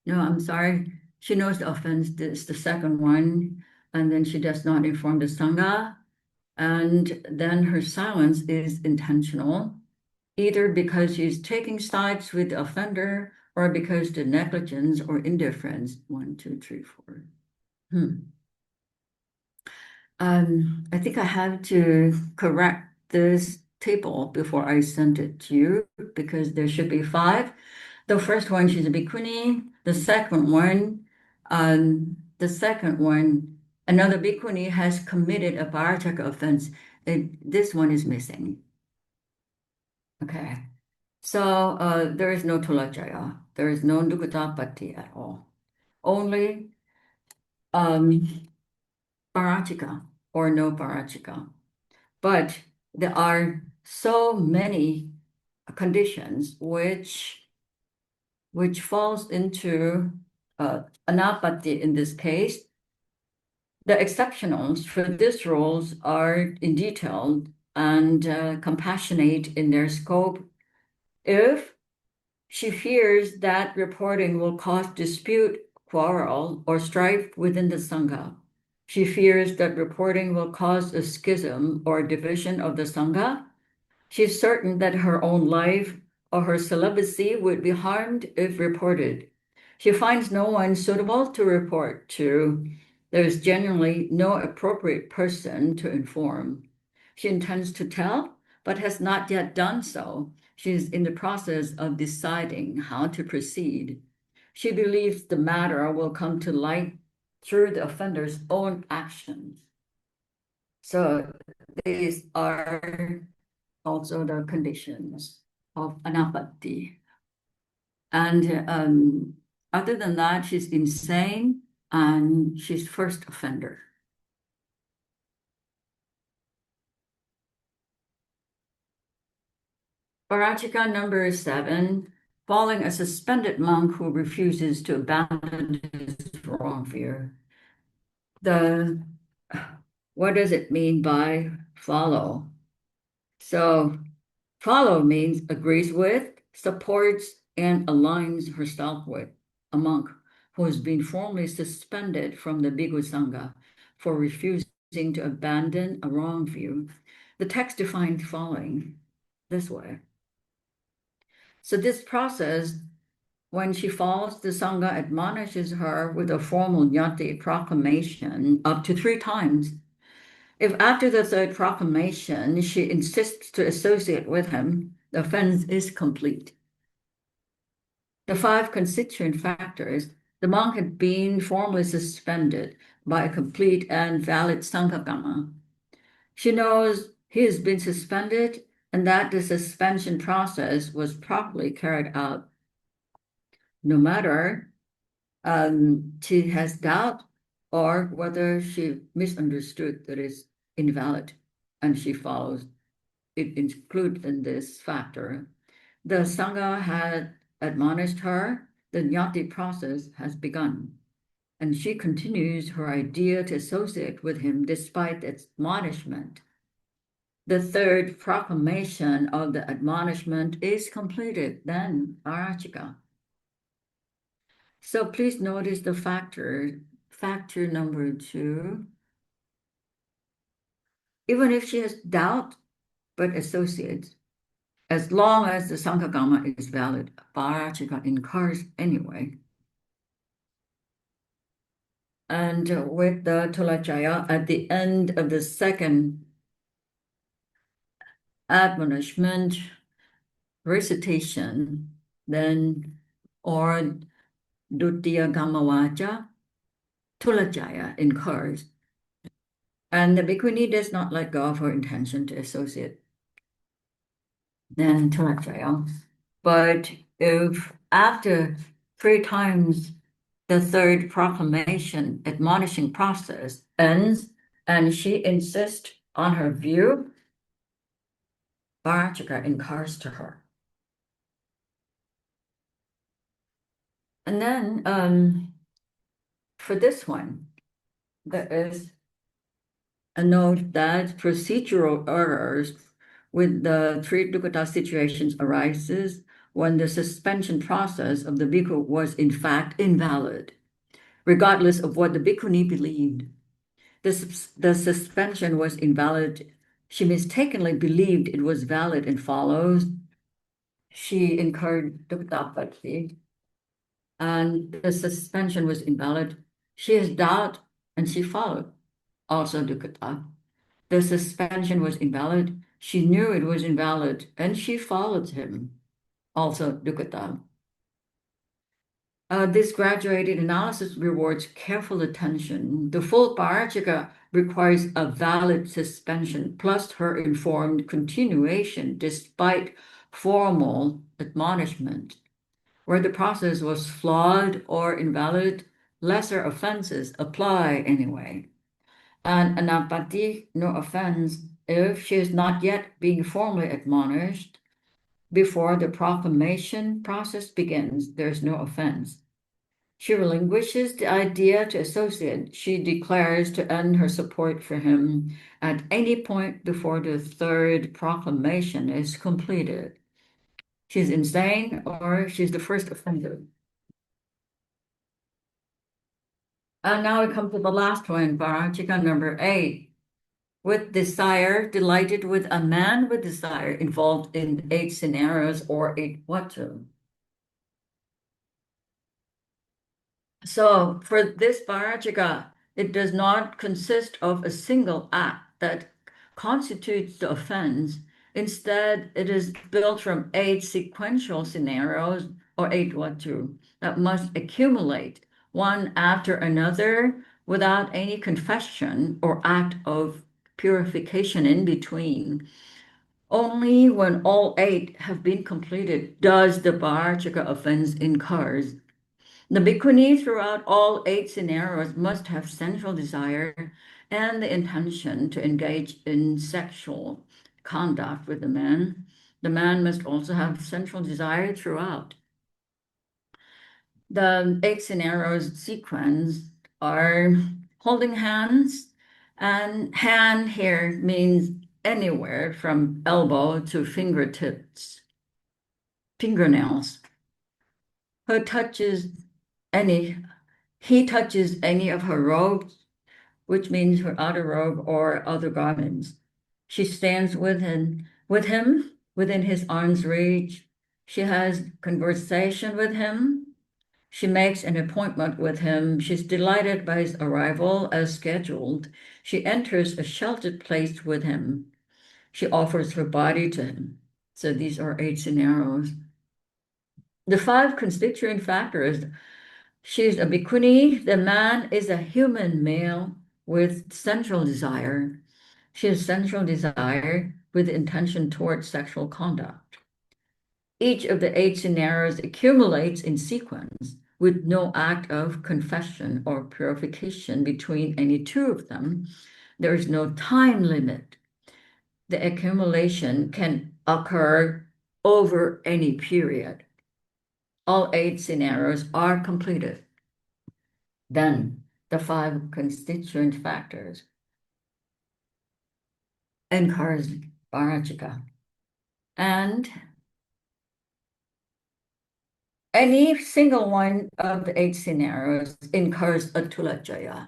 No, I'm sorry. She knows the offense. This is the second one. And then she does not inform the Sangha. And then her silence is intentional, either because she's taking sides with the offender or because the negligence or indifference. 1, 2, 3, 4. I think I have to correct this table before I send it to you because there should be 5. The first one, she's a bhikkhuni. The second one, another bhikkhuni has committed a parajaka offense. This one is missing. Okay. So there is no tulajaya. There is no nukutapati at all. Only parajika or no parajika. But there are so many conditions which falls into anapati in this case. The exceptionals for this rules are in detail and compassionate in their scope. If she fears that reporting will cause dispute, quarrel, or strife within the Sangha. She fears that reporting will cause a schism or division of the Sangha. She's certain that her own life or her celibacy would be harmed if reported. She finds no one suitable to report to. There is generally no appropriate person to inform. She intends to tell, but has not yet done so. She is in the process of deciding how to proceed. She believes the matter will come to light through the offender's own actions. So these are also the conditions of anapati. And other than that, she's insane and she's first offender. Parachika number 7, following a suspended monk who refuses to abandon his wrong fear. What does it mean by follow? So follow means agrees with, supports, and aligns herself with a monk who has been formally suspended from the Bhikkhu Sangha for refusing to abandon a wrong view. The text defines following this way. So this process, when she falls, the Sangha admonishes her with a formal yati proclamation up to 3 times. If after the 3rd proclamation she insists to associate with him, the offense is complete. The 5 constituent factors, the monk had been formally suspended by a complete and valid sanghakama. She knows he has been suspended and that the suspension process was properly carried out. No matter she has doubt or whether she misunderstood that it's invalid. and she follows. It includes in this factor. The Sangha had admonished her, the jnati process has begun, and she continues her idea to associate with him despite its admonishment. The third proclamation of the admonishment is completed, then Arachika. So please notice the factor number 2. Even if she has doubt, but associates, as long as the Sanghagama is valid, Parachika incurs anyway. And with the Tulachaya, at the end of the second admonishment, recitation, then, or Dutiya Gamavacha, Tulachaya incurs. And the bhikkhuni does not let go of her intention to associate. Then Tulachaya. But if after 3 times the third proclamation admonishing process ends and she insists on her view, Parachika incurs to her. And then for this one, there is a note that procedural errors with the three dukkha situations arises when the suspension process of the bhikkhu was in fact invalid, regardless of what the bhikkhuni believed. The suspension was invalid. She mistakenly believed it was valid and follows. She incurred dukkha, and the suspension was invalid. She has doubt and she followed, also dukkha. The suspension was invalid. She knew it was invalid and she followed him, also dukkha. This graduated analysis rewards careful attention. The full parachika requires a valid suspension plus her informed continuation despite formal admonishment. Where the process was flawed or invalid, lesser offenses apply anyway. And anapati, no offense, if she is not yet being formally admonished before the proclamation process begins, there's no offense. She relinquishes the idea to associate. She declares to end her support for him at any point before the third proclamation is completed. She's insane or she's the first offender. And now we come to the last one, Parachika number 8. With desire, delighted with a man with desire involved in 8 scenarios or 8 watu. So for this parachika, it does not consist of a single act that constitutes the offense. Instead, it is built from 8 sequential scenarios or 8 watu that must accumulate one after another without any confession or act of purification in between. Only when all 8 have been completed does the parachika offense incurs. The bhikkhuni throughout all 8 scenarios must have sensual desire and the intention to engage in sexual conduct with the man. The man must also have sensual desire throughout. The 8 scenarios sequence are holding hands, and hand here means anywhere from elbow to fingertips, fingernails. Her touches any He touches any of her robes, which means her outer robe or other garments. She stands with him within his arm's reach. She has conversation with him. She makes an appointment with him. She's delighted by his arrival as scheduled. She enters a sheltered place with him. She offers her body to him. So these are 8 scenarios. The 5 constituent factors. She's a bhikkhuni. The man is a human male with sensual desire. She has sensual desire with intention towards sexual conduct. Each of the 8 scenarios accumulates in sequence with no act of confession or purification between any 2 of them. There is no time limit. the accumulation can occur over any period. All 8 scenarios are completed. Then the 5 constituent factors encourage Parachika. And any single one of the 8 scenarios incurs a Tulajaya.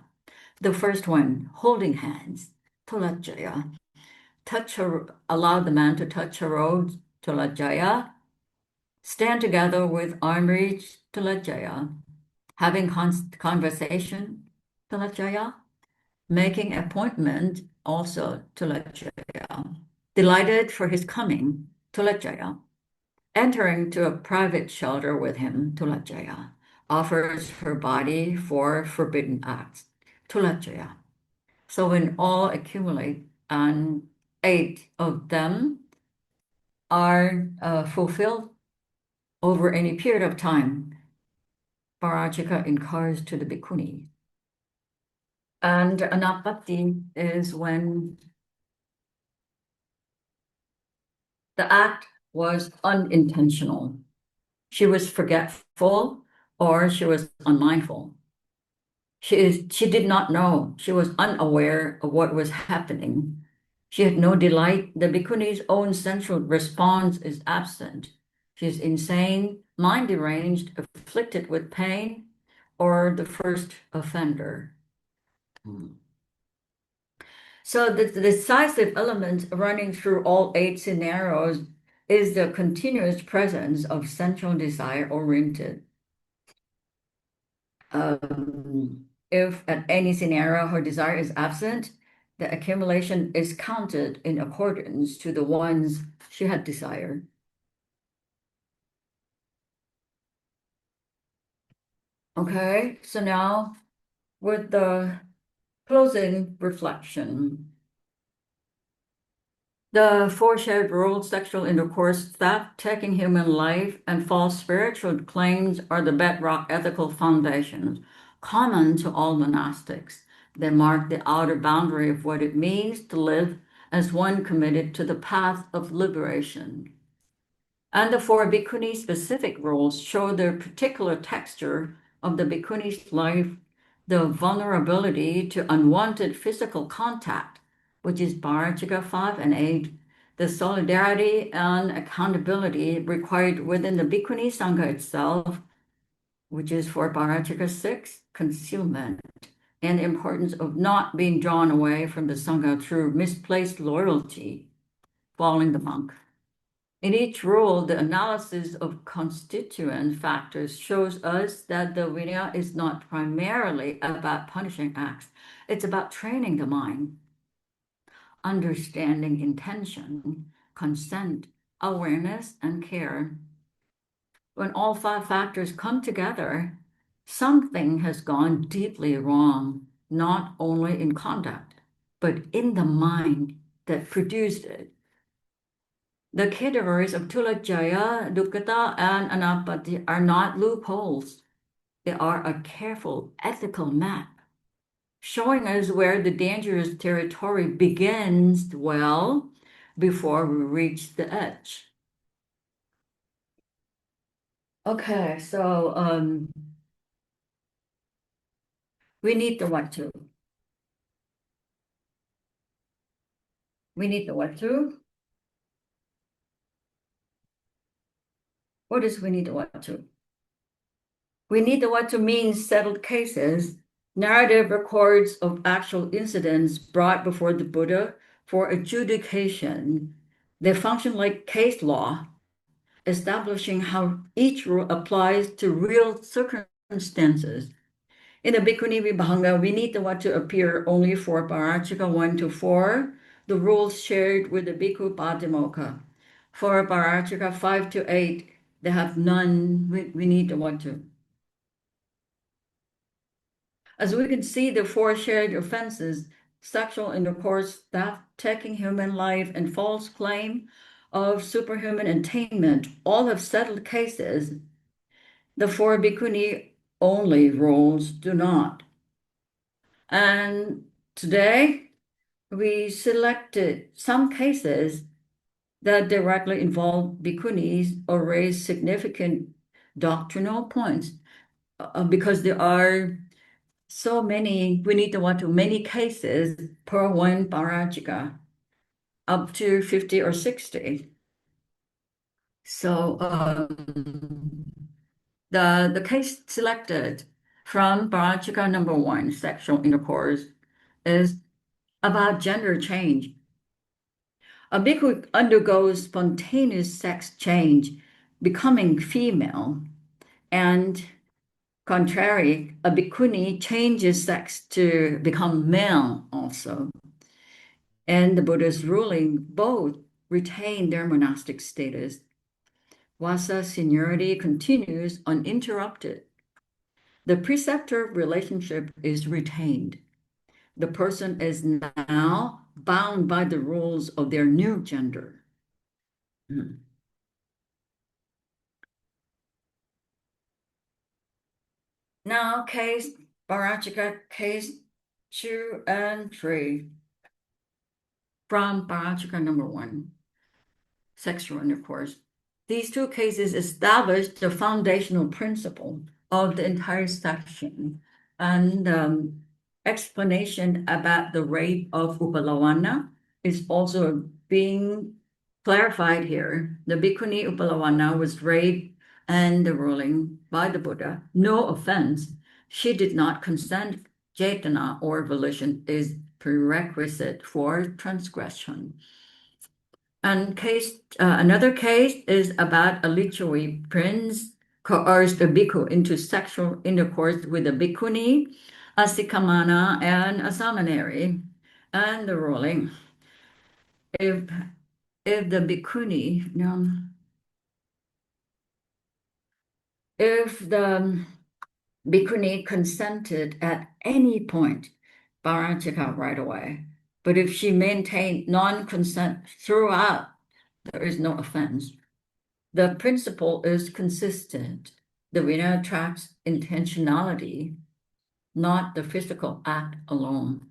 The first one, holding hands, Tulajaya. Allow the man to touch her robe, Tulajaya. Stand together with arm reach, Tulajaya. Having conversation, Tulajaya. Making appointment, also Tulajaya. Delighted for his coming, Tulajaya. Entering to a private shelter with him, Tulajaya. Offers her body for forbidden acts, Tulajaya. So when all accumulate, and 8 of them are fulfilled over any period of time, Parachika incurs to the bhikkhuni. And anapatti is when the act was unintentional. She was forgetful or she was unmindful. She did not know. She was unaware of what was happening. She had no delight. The bhikkhuni's own central response is absent. She is insane, mind deranged, afflicted with pain, or the first offender. So the decisive element running through all 8 scenarios is the continuous presence of central desire oriented. If at any scenario her desire is absent, the accumulation is counted in accordance to the ones she had desired. Okay, so now with the closing reflection. The 4 shared rules, sexual intercourse, theft, taking human life, and false spiritual claims are the bedrock ethical foundations common to all monastics. They mark the outer boundary of what it means to live as one committed to the path of liberation. And the 4 bhikkhuni specific rules show the particular texture of the bhikkhuni's life, the vulnerability to unwanted physical contact, which is Parachika 5 and 8, the solidarity and accountability required within the bhikkhuni sangha itself, which is for Parachika 6, concealment, and the importance of not being drawn away from the sangha through misplaced loyalty, following the monk. In each rule, the analysis of constituent factors shows us that the Vinaya is not primarily about punishing acts. It's about training the mind, understanding intention, consent, awareness, and care. When all 5 factors come together, something has gone deeply wrong, not only in conduct, but in the mind that produced it. The categories of Tulajaya, Dukkata, and Anapati are not loopholes. They are a careful ethical map showing us where the dangerous territory begins well before we reach the edge. Okay, so we need the what to. We need the what to. What is we need the what to? We need the what to means settled cases, narrative records of actual incidents brought before the Buddha for adjudication. They function like case law, establishing how each rule applies to real circumstances. In the Bhikkhuni Vibhanga, we need the what to appear only for Parachika 1 to 4, the rules shared with the Bhikkhu Patimokkha. For Parachika 5 to 8, they have none. We need the what to. As we can see, the 4 shared offenses, sexual intercourse, theft, taking human life, and false claim of superhuman attainment, all have settled cases. The 4 bhikkhuni only rules do not. And today, we selected some cases that directly involve bhikkhunis or raise significant doctrinal points because there are so many, we need to want to many cases per one parajika, up to 50 or 60. So the case selected from parajika number one, sexual intercourse, is about gender change. A bhikkhu undergoes spontaneous sex change, becoming female, and contrary, a bhikkhuni changes sex to become male also. And the Buddha's ruling both retain their monastic status. Vasa seniority continues uninterrupted. The preceptor relationship is retained. The person is now bound by the rules of their new gender. Hmm. Now, case Parachika, case 2 and 3 from Parachika number 1, sexual intercourse. These two cases establish the foundational principle of the entire section and explanation about the rape of Upalawana is also being clarified here. The Bhikkhuni Upalawana was raped and the ruling by the Buddha, no offense, she did not consent. Cetana or volition is prerequisite for transgression. And another case is about a Lichawi prince coerced a bhikkhu into sexual intercourse with a bhikkhuni, a sikamana, and a seminary. And the ruling, if the bhikkhuni, if the bhikkhuni consented at any point, Parajika right away. But if she maintained non-consent throughout, there is no offense. The principle is consistent. The Vinaya tracks intentionality, not the physical act alone.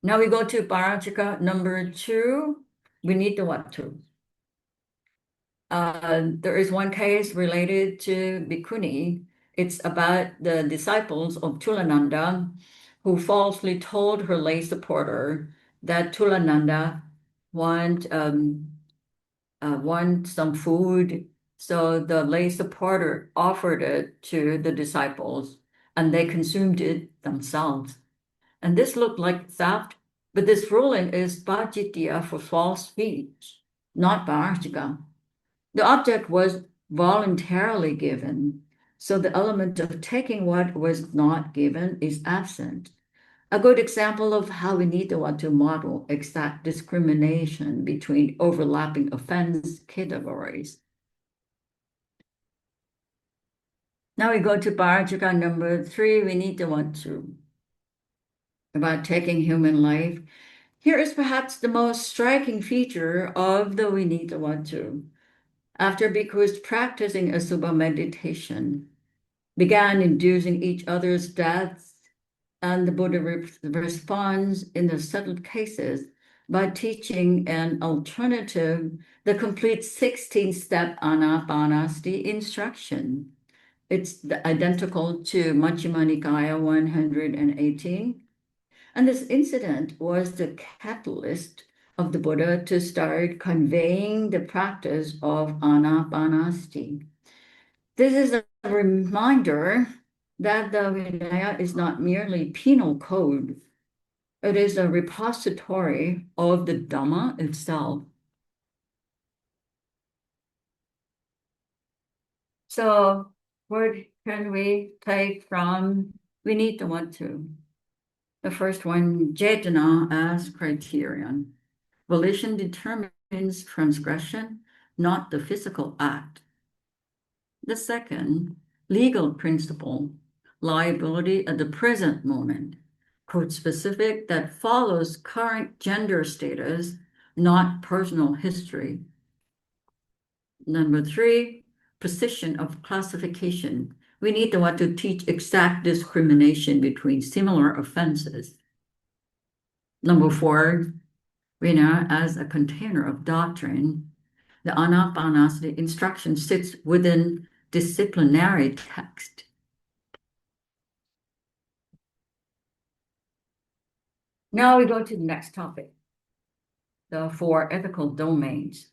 Now we go to Parajika number 2. We need the what to. There is one case related to Bhikkhuni. It's about the disciples of Tulananda who falsely told her lay supporter that Tulananda want some food. So the lay supporter offered it to the disciples and they consumed it themselves. And this looked like theft, but this ruling is bhajitya for false speech, not bharjika. The object was voluntarily given, so the element of taking what was not given is absent. A good example of how we need to want to model exact discrimination between overlapping offense categories. Now we go to Parajika number 3. We need to want to about taking human life. Here is perhaps the most striking feature of the we need to want to. After bhikkhus practicing Asubha meditation, began inducing each other's deaths, and the Buddha responds in the settled cases by teaching an alternative, the complete 16-step anapanasati instruction. It's identical to Majjhima Nikaya 118. And this incident was the catalyst of the Buddha to start conveying the practice of anapanasati. This is a reminder that the Vinaya is not merely penal code. It is a repository of the Dhamma itself. So what can we take from we need to want to? The first one, Cetana as criterion. Volition determines transgression, not the physical act. The second, legal principle, liability at the present moment, code specific that follows current gender status, not personal history. Number 3, precision of classification. We need to want to teach exact discrimination between similar offenses. Number four, Vinaya as a container of doctrine. The Anapanasati instruction sits within disciplinary text. Now we go to the next topic, the four ethical domains.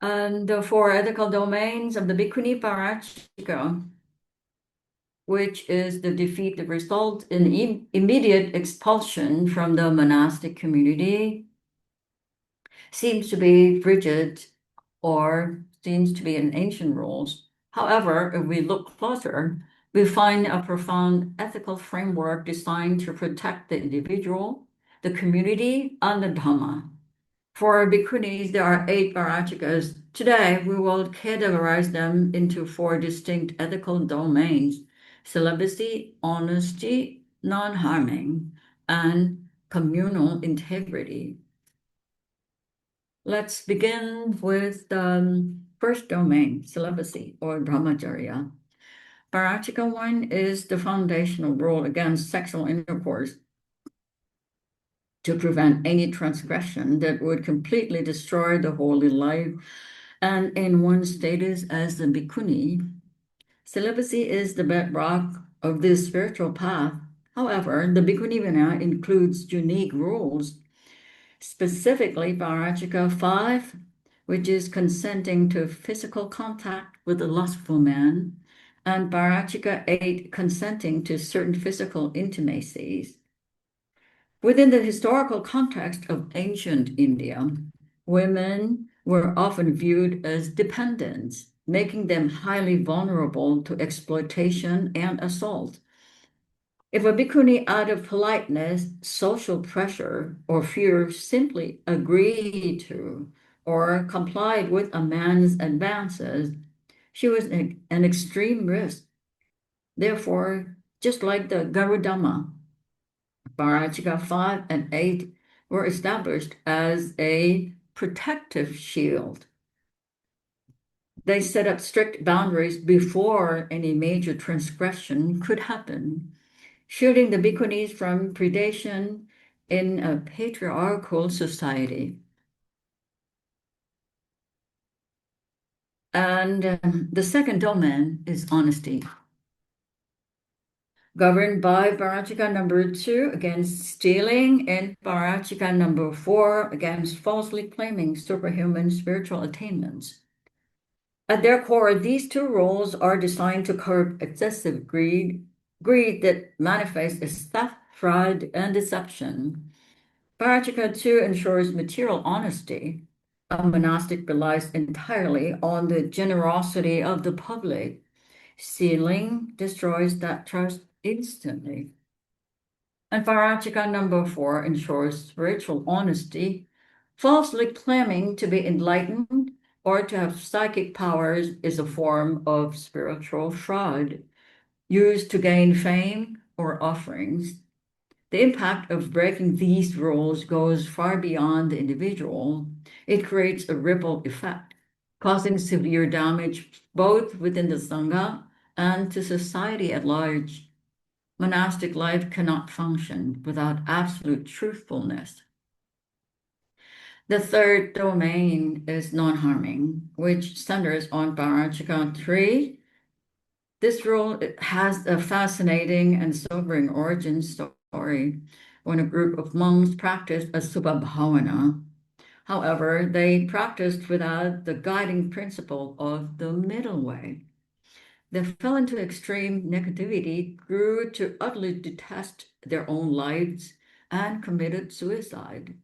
And the four ethical domains of the Bhikkhuni Parachika, which is the defeat that result in immediate expulsion from the monastic community, seems to be rigid or seems to be in ancient rules. However, if we look closer, we find a profound ethical framework designed to protect the individual, the community, and the Dhamma. For bhikkhunis, there are eight parachikas. Today, we will categorize them into four distinct ethical domains: celibacy, honesty, non-harming, and communal integrity. Let's begin with the first domain, celibacy or brahmacharya. Parachika 1 is the foundational rule against sexual intercourse to prevent any transgression that would completely destroy the holy life. And in one's status as a bhikkhuni, celibacy is the bedrock of this spiritual path. However, the bhikkhuni vinaya includes unique rules, specifically Parachika 5, which is consenting to physical contact with a lustful man, and Parachika 8, consenting to certain physical intimacies. Within the historical context of ancient India, women were often viewed as dependents, making them highly vulnerable to exploitation and assault. If a bhikkhuni, out of politeness, social pressure, or fear, simply agreed to or complied with a man's advances, she was an extreme risk. Therefore, just like the Garudama, Parachika 5 and 8 were established as a protective shield. They set up strict boundaries before any major transgression could happen, shielding the bhikkhunis from predation in a patriarchal society. And the second domain is honesty, governed by Parachika number 2 against stealing and Parachika number 4 against falsely claiming superhuman spiritual attainments. At their core, these two rules are designed to curb excessive greed that manifests as theft, fraud, and deception. Parachika 2 ensures material honesty. A monastic relies entirely on the generosity of the public. Stealing destroys that trust instantly. And Parachika number 4 ensures spiritual honesty. Falsely claiming to be enlightened or to have psychic powers is a form of spiritual fraud used to gain fame or offerings. The impact of breaking these rules goes far beyond the individual. It creates a ripple effect, causing severe damage both within the Sangha and to society at large. Monastic life cannot function without absolute truthfulness. The third domain is non-harming, which centers on Parachika 3. This rule has a fascinating and sobering origin story when a group of monks practiced asubha bhavana. However, they practiced without the guiding principle of the middle way. They fell into extreme negativity, grew to utterly detest their own lives, and committed suicide.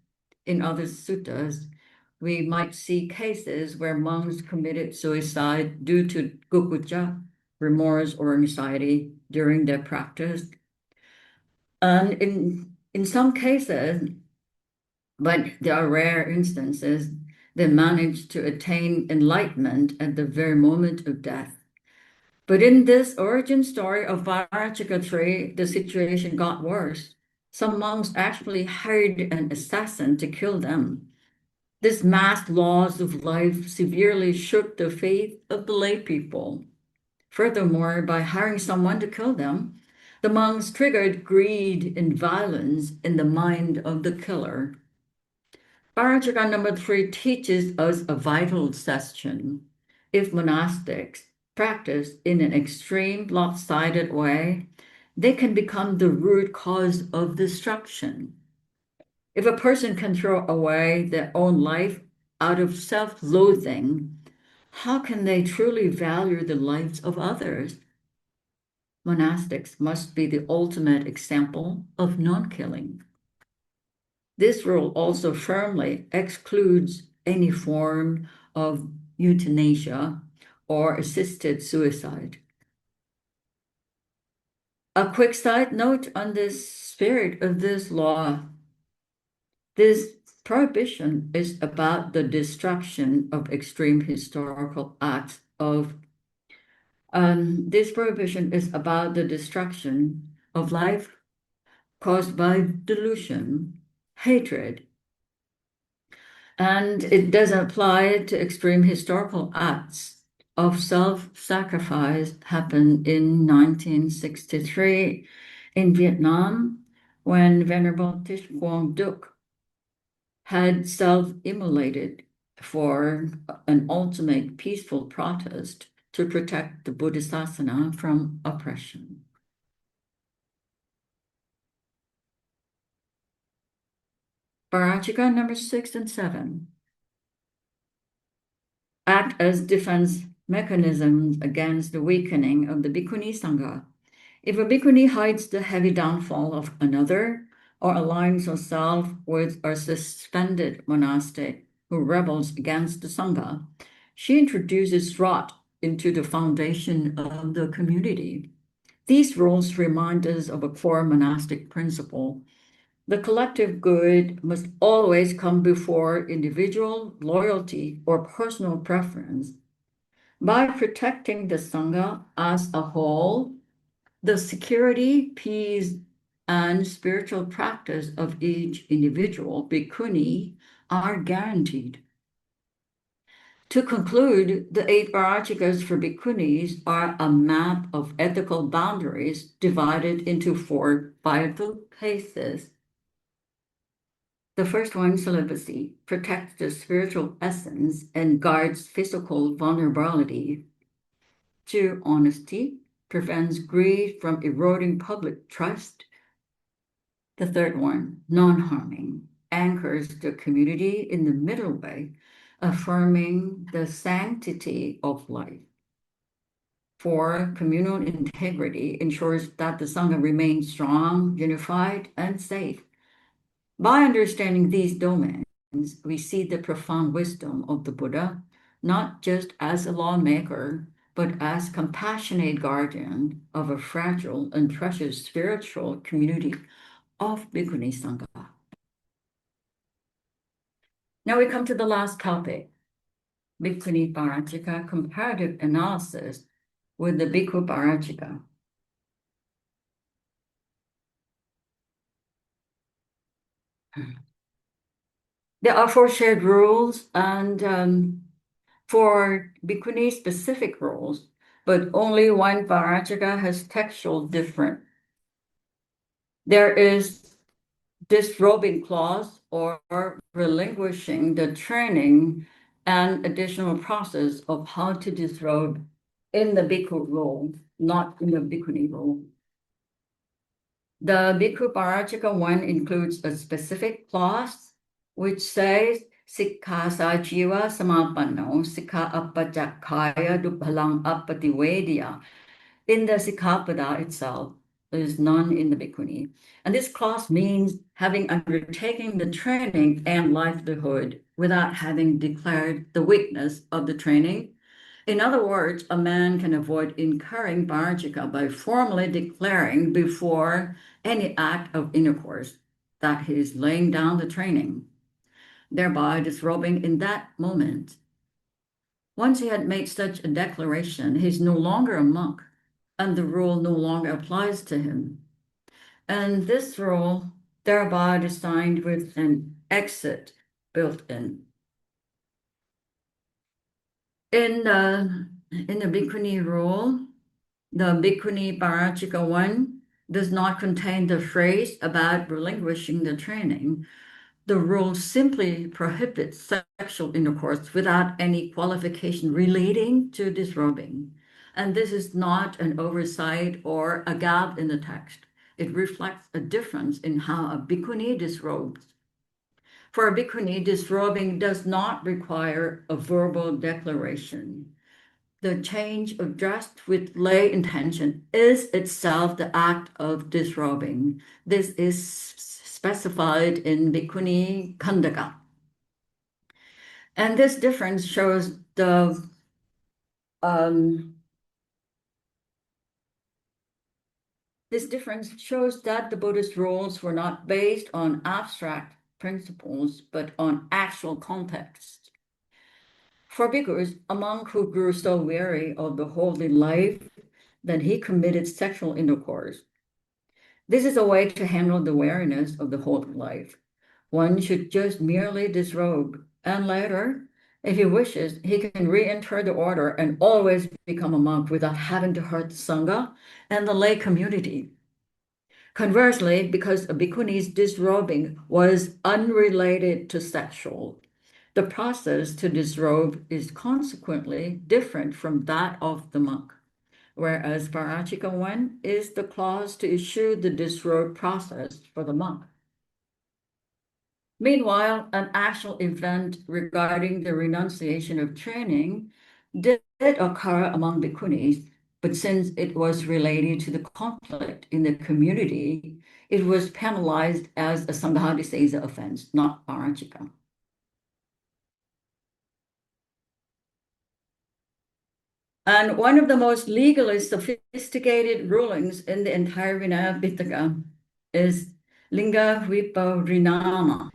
In other suttas, we might see cases where monks committed suicide due to gukucha, remorse or anxiety during their practice. And in some cases, but there are rare instances, they manage to attain enlightenment at the very moment of death. But in this origin story of Varachika tree, the situation got worse. Some monks actually hired an assassin to kill them. This mass loss of life severely shook the faith of the lay people. Furthermore, by hiring someone to kill them, the monks triggered greed and violence in the mind of the killer. Parajaka number 3 teaches us a vital session. If monastics practice in an extreme, lopsided way, they can become the root cause of destruction. If a person can throw away their own life out of self-loathing, how can they truly value the lives of others? Monastics must be the ultimate example of non-killing. This rule also firmly excludes any form of euthanasia or assisted suicide. A quick side note on the spirit of this law. This prohibition is about the destruction of extreme historical acts of this prohibition is about the destruction of life caused by delusion, hatred, and it doesn't apply to extreme historical acts of self-sacrifice happened in 1963 in Vietnam when Venerable Tish Quang Duc had self-immolated for an ultimate peaceful protest to protect the Bodhisasana from oppression. Parajika number 6 and 7 act as defense mechanisms against the weakening of the Bhikkhuni Sangha. If a Bhikkhuni hides the heavy downfall of another or aligns herself with a suspended monastic who rebels against the Sangha, she introduces rot into the foundation of the community. These rules remind us of a core monastic principle. The collective good must always come before individual loyalty or personal preference. By protecting the Sangha as a whole, the security, peace, and spiritual practice of each individual bhikkhuni are guaranteed. To conclude, the 8 parachikas for bhikkhunis are a map of ethical boundaries divided into 4 vital cases. The first one, celibacy, protects the spiritual essence and guards physical vulnerability. 2, honesty, prevents greed from eroding public trust. The third one, non-harming, anchors the community in the middle way, affirming the sanctity of life. 4, communal integrity ensures that the Sangha remains strong, unified, and safe. By understanding these domains, we see the profound wisdom of the Buddha, not just as a lawmaker, but as compassionate guardian of a fragile and precious spiritual community of Bhikkhuni Sangha. Now we come to the last topic, Bhikkhuni Parajika comparative analysis with the Bhikkhu Parajika. There are 4 shared rules and 4 Bhikkhuni specific rules, but only one Parajika has textual different. There is disrobing clause or relinquishing the training and additional process of how to disrobe in the Bhikkhu rule, not in the Bhikkhuni rule. The Bhikkhu Parajika 1 includes a specific clause which says Sikha sa jiva samapanno, sikha appajakkhaya dubhalang appativedya. In the Sikkhapada itself, there is none in the Bhikkhuni. And this clause means having undertaken the training and livelihood without having declared the weakness of the training. In other words, a man can avoid incurring parajika by formally declaring before any act of intercourse that he is laying down the training, thereby disrobing in that moment. Once he had made such a declaration, he is no longer a monk, and the rule no longer applies to him. And this rule thereby designed with an exit built in. In the Bhikkhuni rule, The Bhikkhuni Parachika 1 does not contain the phrase about relinquishing the training. The rule simply prohibits sexual intercourse without any qualification relating to disrobing. And this is not an oversight or a gap in the text. It reflects a difference in how a bhikkhuni disrobes. For a bhikkhuni, disrobing does not require a verbal declaration. The change of dress with lay intention is itself the act of disrobing. This is specified in Bhikkhuni Khandaka. And this difference shows um, that the Buddhist rules were not based on abstract principles, but on actual context. For bhikkhus, a monk who grew so weary of the holy life that he committed sexual intercourse. This is a way to handle the weariness of the holy life. One should just merely disrobe, and later, if he wishes, he can re-enter the order and always become a monk without having to hurt the Sangha and the lay community. Conversely, because a bhikkhuni's disrobing was unrelated to sexual, the process to disrobe is consequently different from that of the monk, whereas Parachika 1 is the clause to issue the disrobe process for the monk. Meanwhile, an actual event regarding the renunciation of training did occur among bhikkhunis, but since it was related to the conflict in the community, it was penalized as a Sanghadisesa offense, not Parachika. And one of the most legally sophisticated rulings in the entire Vinaya Pitaka is Linga Viparinama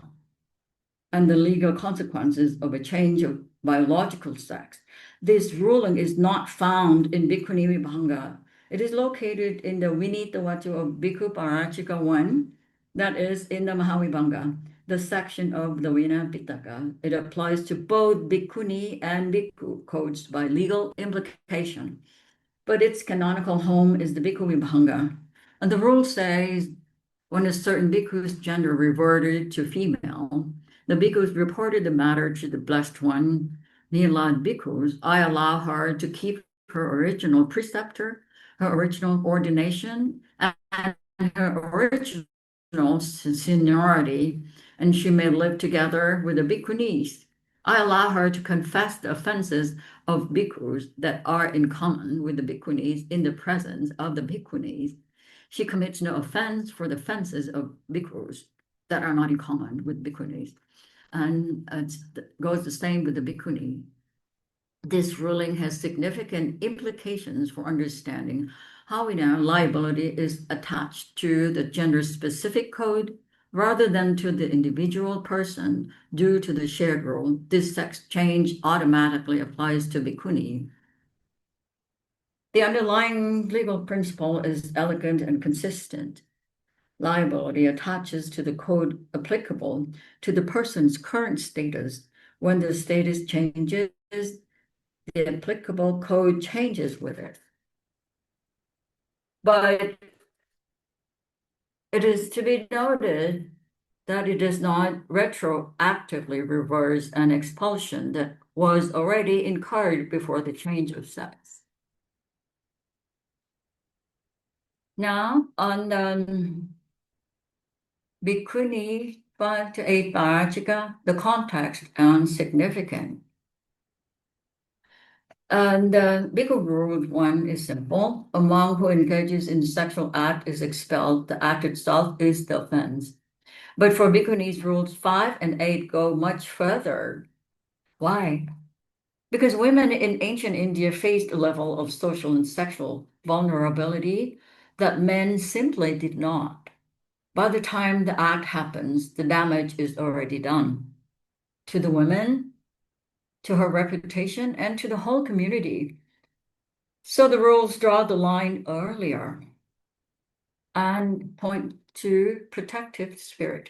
and the legal consequences of a change of biological sex. This ruling is not found in Bhikkhuni Vibhanga. It is located in the Vinitavatu of Bhikkhu Parachika 1, that is in the Mahavibhanga, the section of the Vinaya Pitaka. It applies to both Bhikkhuni and Bhikkhu codes by legal implication, but its canonical home is the Bhikkhu Vibhanga. And the rule says when a certain bhikkhu's gender reverted to female, the bhikkhus reported the matter to the Blessed One. The allowed bhikkhus, I allow her to keep her original preceptor, her original ordination, and her original seniority, and she may live together with the bhikkhunis. I allow her to confess the offenses of bhikkhus that are in common with the bhikkhunis in the presence of the bhikkhunis. She commits no offense for the offenses of bhikkhus that are not in common with bhikkhunis. And it goes the same with the bhikkhuni. This ruling has significant implications for understanding how liability is attached to the gender-specific code rather than to the individual person due to the shared rule. This sex change automatically applies to bhikkhuni. The underlying legal principle is elegant and consistent. Liability attaches to the code applicable to the person's current status. When the status changes, the applicable code changes with it. But it is to be noted that it does not retroactively reverse an expulsion that was already incurred before the change of sex. Now, on Bhikkhuni 5 to 8 Parachika, the context and significance. And the bhikkhu rule 1 is simple. A monk who engages in sexual act is expelled. The act itself is the offense. But for bhikkhunis, rules 5 and 8 go much further. Why? Because women in ancient India faced a level of social and sexual vulnerability that men simply did not. By the time the act happens, the damage is already done to the women, to her reputation, and to the whole community. So the rules draw the line earlier and point to protective spirit.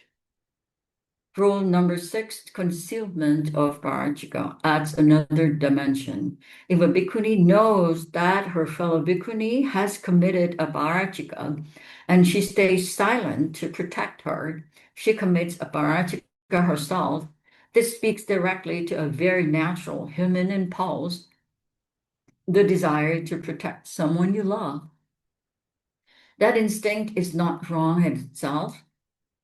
Rule number 6, concealment of parajika adds another dimension. If a bhikkhuni knows that her fellow bhikkhuni has committed a parajika and she stays silent to protect her, she commits a parajika herself. This speaks directly to a very natural human impulse, the desire to protect someone you love. That instinct is not wrong in itself,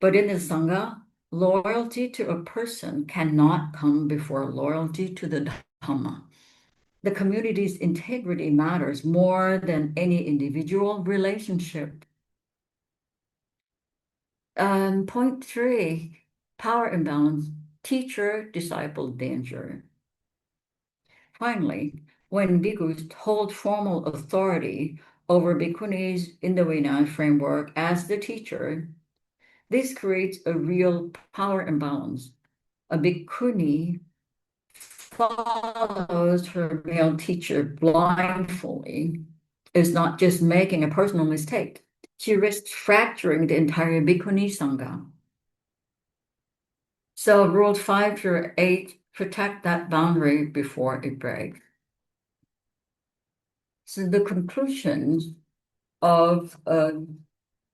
but in the Sangha, loyalty to a person cannot come before loyalty to the Dhamma. The community's integrity matters more than any individual relationship. Point 3, power imbalance, teacher disciple danger. Finally, when bhikkhus hold formal authority over bhikkhunis in the Vinaya framework as the teacher, this creates a real power imbalance. A bhikkhuni follows her male teacher blindly is not just making a personal mistake. She risks fracturing the entire bhikkhuni sangha. So rules 5 through 8 protect that boundary before it breaks. So the conclusions of the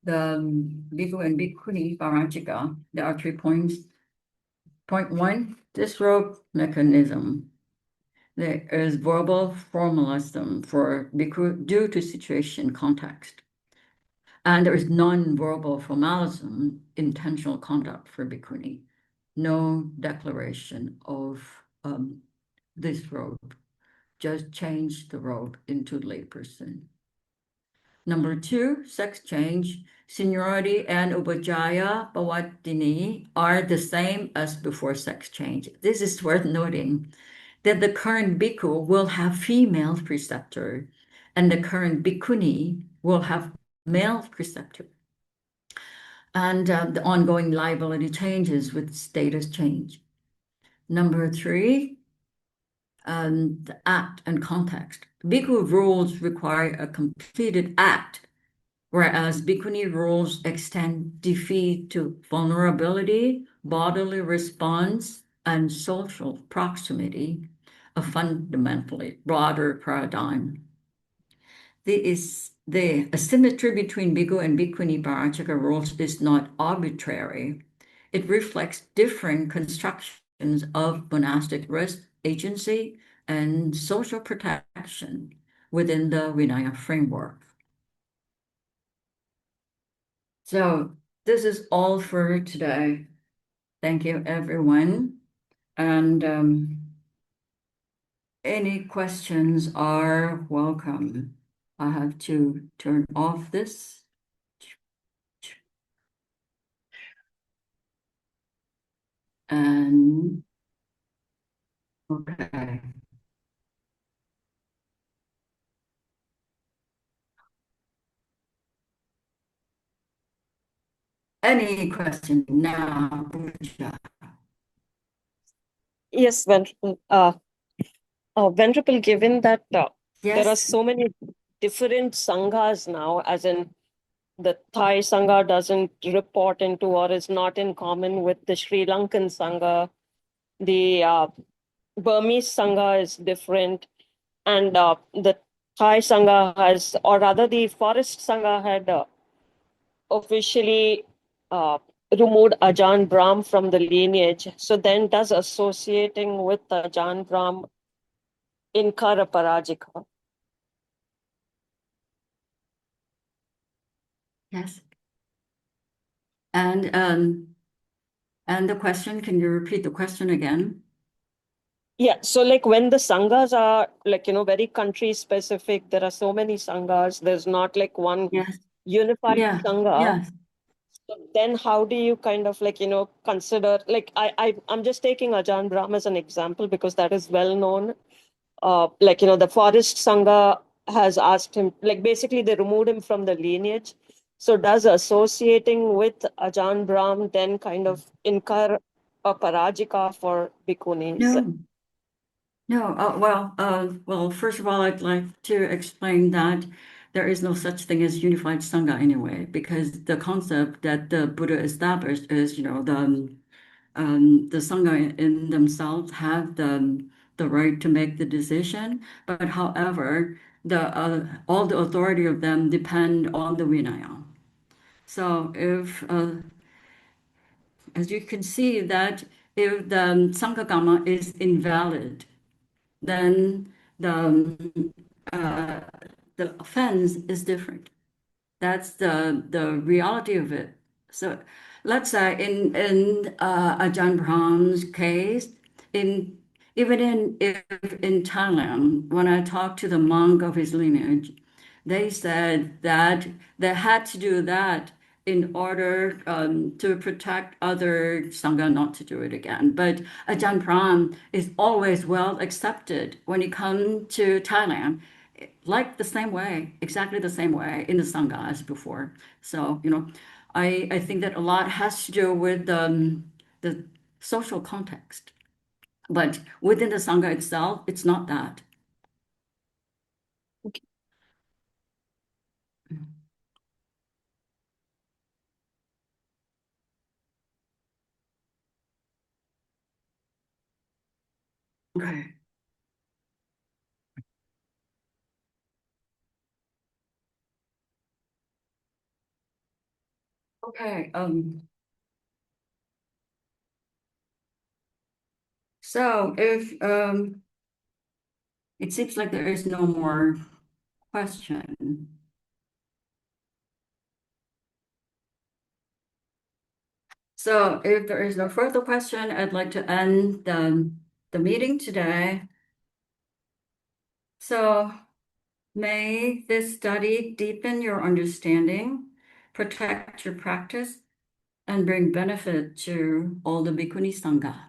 bhikkhu and bhikkhuni parajika, there are 3 points. Point 1, disrobe mechanism. There is verbal formalism for bhikkhu due to situation context. And there is non-verbal formalism, intentional conduct for bhikkhuni. No declaration of this robe, just change the robe into layperson. Number 2, sex change. Seniority and upajjhaya pavatini are the same as before sex change. This is worth noting that the current bhikkhu will have female preceptor and the current bhikkhuni will have male preceptor. And the ongoing liability changes with status change. Number 3, the act and context. Bhikkhu rules require a completed act, whereas bhikkhuni rules extend defeat to vulnerability, bodily response, and social proximity, a fundamentally broader paradigm. The asymmetry between bhikkhu and bhikkhuni parajika rules is not arbitrary. It reflects different constructions of monastic risk, agency, and social protection within the Vinaya framework. So this is all for today. Thank you, everyone. And any questions are welcome. I have to turn off this. And okay. Any question now, Pooja? Yes, Venerable, given that there are Yes, so many different sanghas now, as in the Thai sangha doesn't report into or is not in common with the Sri Lankan sangha, the Burmese sangha is different, and the Thai sangha has, or rather, the forest sangha had officially uh, removed Ajahn Brahm from the lineage. So then, does associating with Ajahn Brahm incur a parajika? yes. And the question, can you repeat the question again? Yeah, so like when the sanghas are like, very country specific, there are so many sanghas, there's not like one Yes, unified yeah, sangha. yes. So then how do you kind of like, consider, like I'm just taking Ajahn Brahm as an example because that is well known. The forest sangha has asked him, like basically they removed him from the lineage. So does associating with Ajahn Brahm then kind of incur a parajika for bhikkhunis? No, no. Well, first of all, I'd like to explain that there is no such thing as unified Sangha anyway, because the concept that the Buddha established is, the Sangha in themselves have the right to make the decision, but however, all the authority of them depend on the Vinaya. So if, as you can see, that if the Sanghagama is invalid, then uh, the offense is different. That's the reality of it. So let's say in Ajahn Brahm's case, in even if in Thailand, when I talked to the monk of his lineage, they said that they had to do that in order to protect other Sangha not to do it again. But Ajahn Brahm is always well accepted when he comes to Thailand, like the same way, exactly the same way in the Sangha as before. So, I think that a lot has to do with the social context. But within the Sangha itself, it's not that. Okay. Okay. Okay. So if it seems like there is no more question. So if there is no further question, I'd like to end the meeting today. So may this study deepen your understanding, protect your practice, and bring benefit to all the Bhikkhuni Sangha.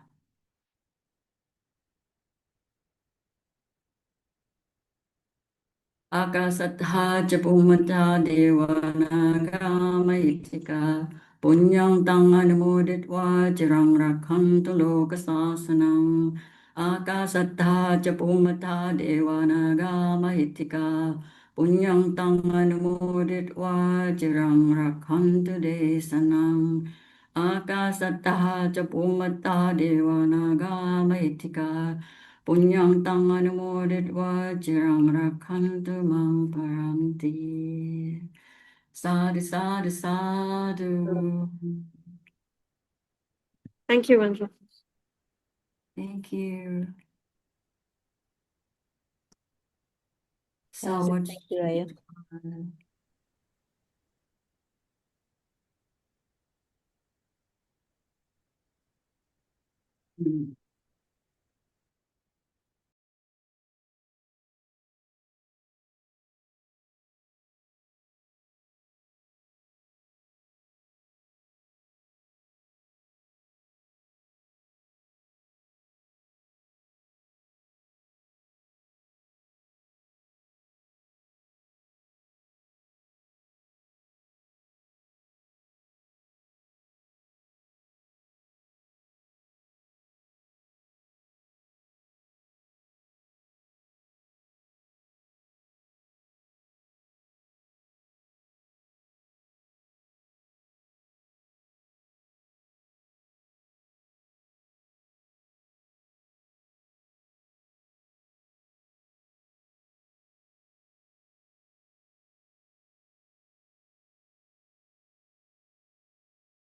Akasattha ca Bhummata Devanaga Maitika Punyang Tang Anumoditva Chirang Rakhantu Loka Sasanam Akasattha ca Bhummata Devanaga Maitika Punyang Tang Anumoditva Chirang Rakhantu Desanam Akasattha ca Bhummata Devanaga Maitika Punyang tang anumoditva chirang rakhantu mam paranti. Sadhu, sadhu, sadhu. Thank you, Andrew. Thank you so Yeah, much. thank you, Raya. Mm.